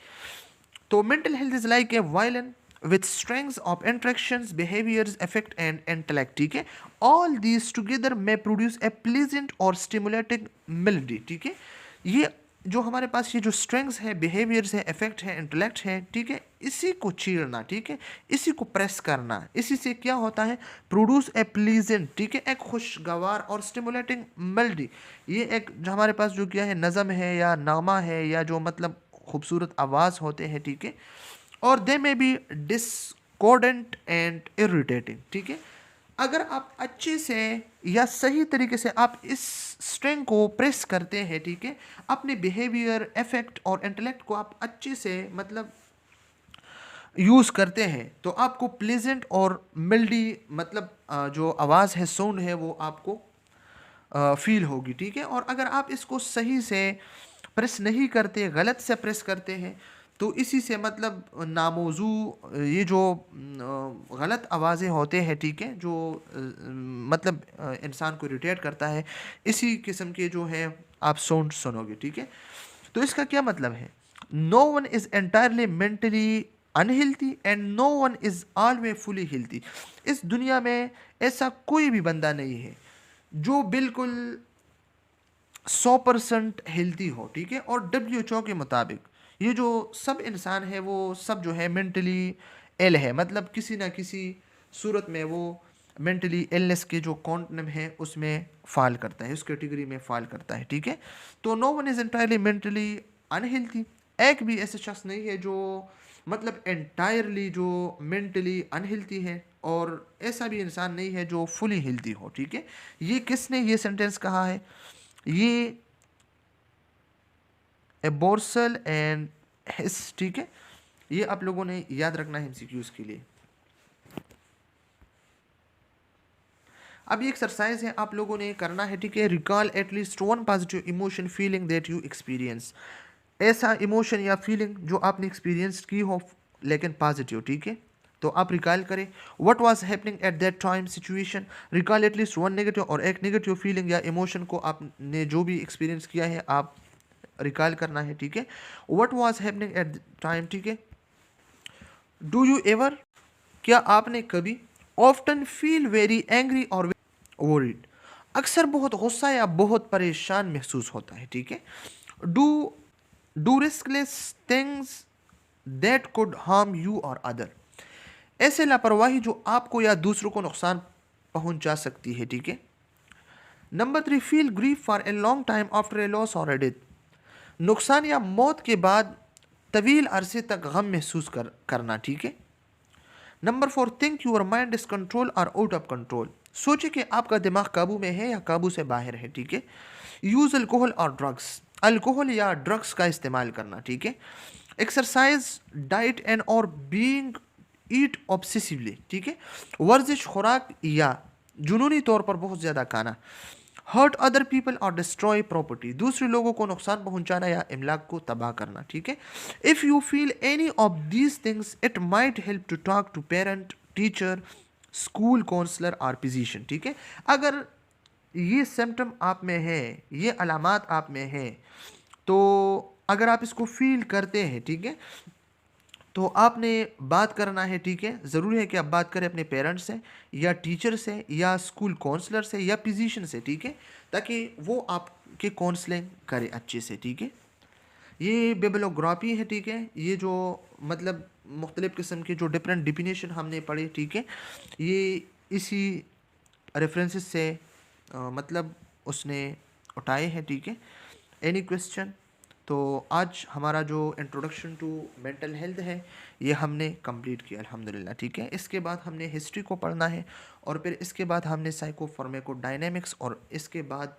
तो mental health is like A violin with strings of interactions, behaviors, affect and intellect, ठीक है, all these together may produce a pleasant or stimulating melody, ठीक है। ये जो हमारे पास ये जो स्ट्रिंग्स है, बिहेवियर्स है, इफेक्ट है, इंटेलेक्ट है, ठीक है, इसी को चीरना, ठीक है, इसी को प्रेस करना, इसी से क्या होता है, प्रोड्यूस ए प्लीजेंट, ठीक है, एक खुशगवार और स्टिमुलेटिंग मेलोडी। ये एक जो हमारे पास जो क्या है, नज़म है या नामा है या जो मतलब खूबसूरत आवाज़ होते हैं, ठीक है, और दे में बी डिस्कॉर्डेंट एंड इरिटेटिंग, ठीक है। अगर आप अच्छे से या सही तरीके से आप इस स्ट्रिंग को प्रेस करते हैं, ठीक है, अपने बिहेवियर, इफेक्ट और इंटेलेक्ट को आप अच्छे से मतलब यूज़ करते हैं तो आपको प्लेजेंट और मेलोडी मतलब जो आवाज़ है, साउंड है, वो आपको फील होगी, ठीक है। और अगर आप इसको सही से प्रेस नहीं करते, गलत से प्रेस करते हैं तो इसी से मतलब नामौजू ये जो गलत आवाज़ें होते हैं, ठीक है, जो मतलब इंसान को इरिटेट करता है, इसी किस्म के जो है आप साउंड सुनोगे, ठीक है। तो इसका क्या मतलब है, no one is entirely mentally unhealthy and no one is always fully healthy. इस दुनिया में ऐसा कोई भी बंदा नहीं है जो बिल्कुल 100% हेल्थी हो, ठीक है। और WHO के मुताबिक ये जो सब इंसान है वो सब जो है मेंटली इल है, मतलब किसी ना किसी सूरत में वो मेंटली इलनेस के जो कॉन्टनम है उसमें फाल करता है, उस कैटेगरी में फाल करता है, ठीक है। तो no one is entirely mentally unhealthy एक भी ऐसे शख्स नहीं है जो मतलब एंटायरली जो मेंटली अनहेल्थी है, और ऐसा भी इंसान नहीं है जो फुली हेल्थी हो, ठीक है। ये किसने ये सेंटेंस कहा है? ये एबोर्सल एंड हिस, ठीक है। ये आप लोगों ने याद रखना है एमसीक्यूज के लिए। अब ये एक्सरसाइज है, आप लोगों ने करना है, ठीक है। Recall at least one positive emotion feeling that you experience. ऐसा इमोशन या फीलिंग जो आपने एक्सपीरियंस की हो लेकिन पॉजिटिव, ठीक है। तो आप रिकॉल करें what was happening at that time situation. Recall at least one negative, और एक नेगेटिव फीलिंग या इमोशन को आपने जो भी एक्सपीरियंस किया है आप रिकॉल करना है, ठीक है। What was happening at time, ठीक है। डू यू एवर, क्या आपने कभी, ऑफ्टन फील वेरी एंग्री और वरीड, अक्सर बहुत गुस्सा या बहुत परेशान महसूस होता है, ठीक है। Do do riskless things that could harm you or other, ऐसे लापरवाही जो आपको या दूसरों को नुकसान पहुंचा सकती है, ठीक है। Number 3, feel grief for a long time after a loss और ए डेथ, नुकसान या मौत के बाद तवील अरसे तक गम महसूस करना, ठीक है। Number 4, think your mind is control और आउट ऑफ कंट्रोल, सोचे कि आपका दिमाग काबू में है या काबू से बाहर है, ठीक है। यूज अल्कोहल और ड्रग्स, अल्कोहल या ड्रग्स का इस्तेमाल करना, ठीक है। एक्सरसाइज, डाइट एंड और बीइंग ईट ऑब्सेसिवली, ठीक है। वर्जिश, खुराक या जुनूनी तौर पर बहुत ज़्यादा खाना। हर्ट अदर पीपल और डिस्ट्रॉय प्रॉपर्टी, दूसरे लोगों को नुकसान पहुंचाना या इमलाक को तबाह करना, ठीक है। If you feel any of these things it might help to talk to parent, teacher, school counsellor और फिजिशियन, ठीक है। अगर ये सिम्टम आप में है, ये अलामात आप में है, तो अगर आप इसको फील करते हैं, ठीक है, तो आपने बात करना है, ठीक है। ज़रूरी है कि आप बात करें अपने पेरेंट्स से या टीचर से या स्कूल काउंसलर से या फिजिशियन से, ठीक है, ताकि वो आपकी काउंसलिंग करे अच्छे से, ठीक है। ये बिब्लियोग्राफी है, ठीक है। ये जो मतलब मुख्तलिफ़ किस्म के जो डिफरेंट डिफिनेशन हमने पढ़े, ठीक है, ये इसी रेफरेंसेस से मतलब उसने उठाए हैं, ठीक है। Any question? तो आज हमारा जो इंट्रोडक्शन टू मेंटल हेल्थ है ये हमने कंप्लीट किया अल्हम्दुलिल्लाह, ठीक है। इसके बाद हमने हिस्ट्री को पढ़ना है, और फिर इसके बाद हमने साइको फार्माकोडायनेमिक्स, और इसके बाद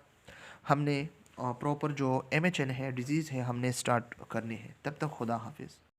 हमने प्रॉपर जो MHN है डिजीज़ है हमने स्टार्ट करनी है। तब तक खुदा हाफिज़।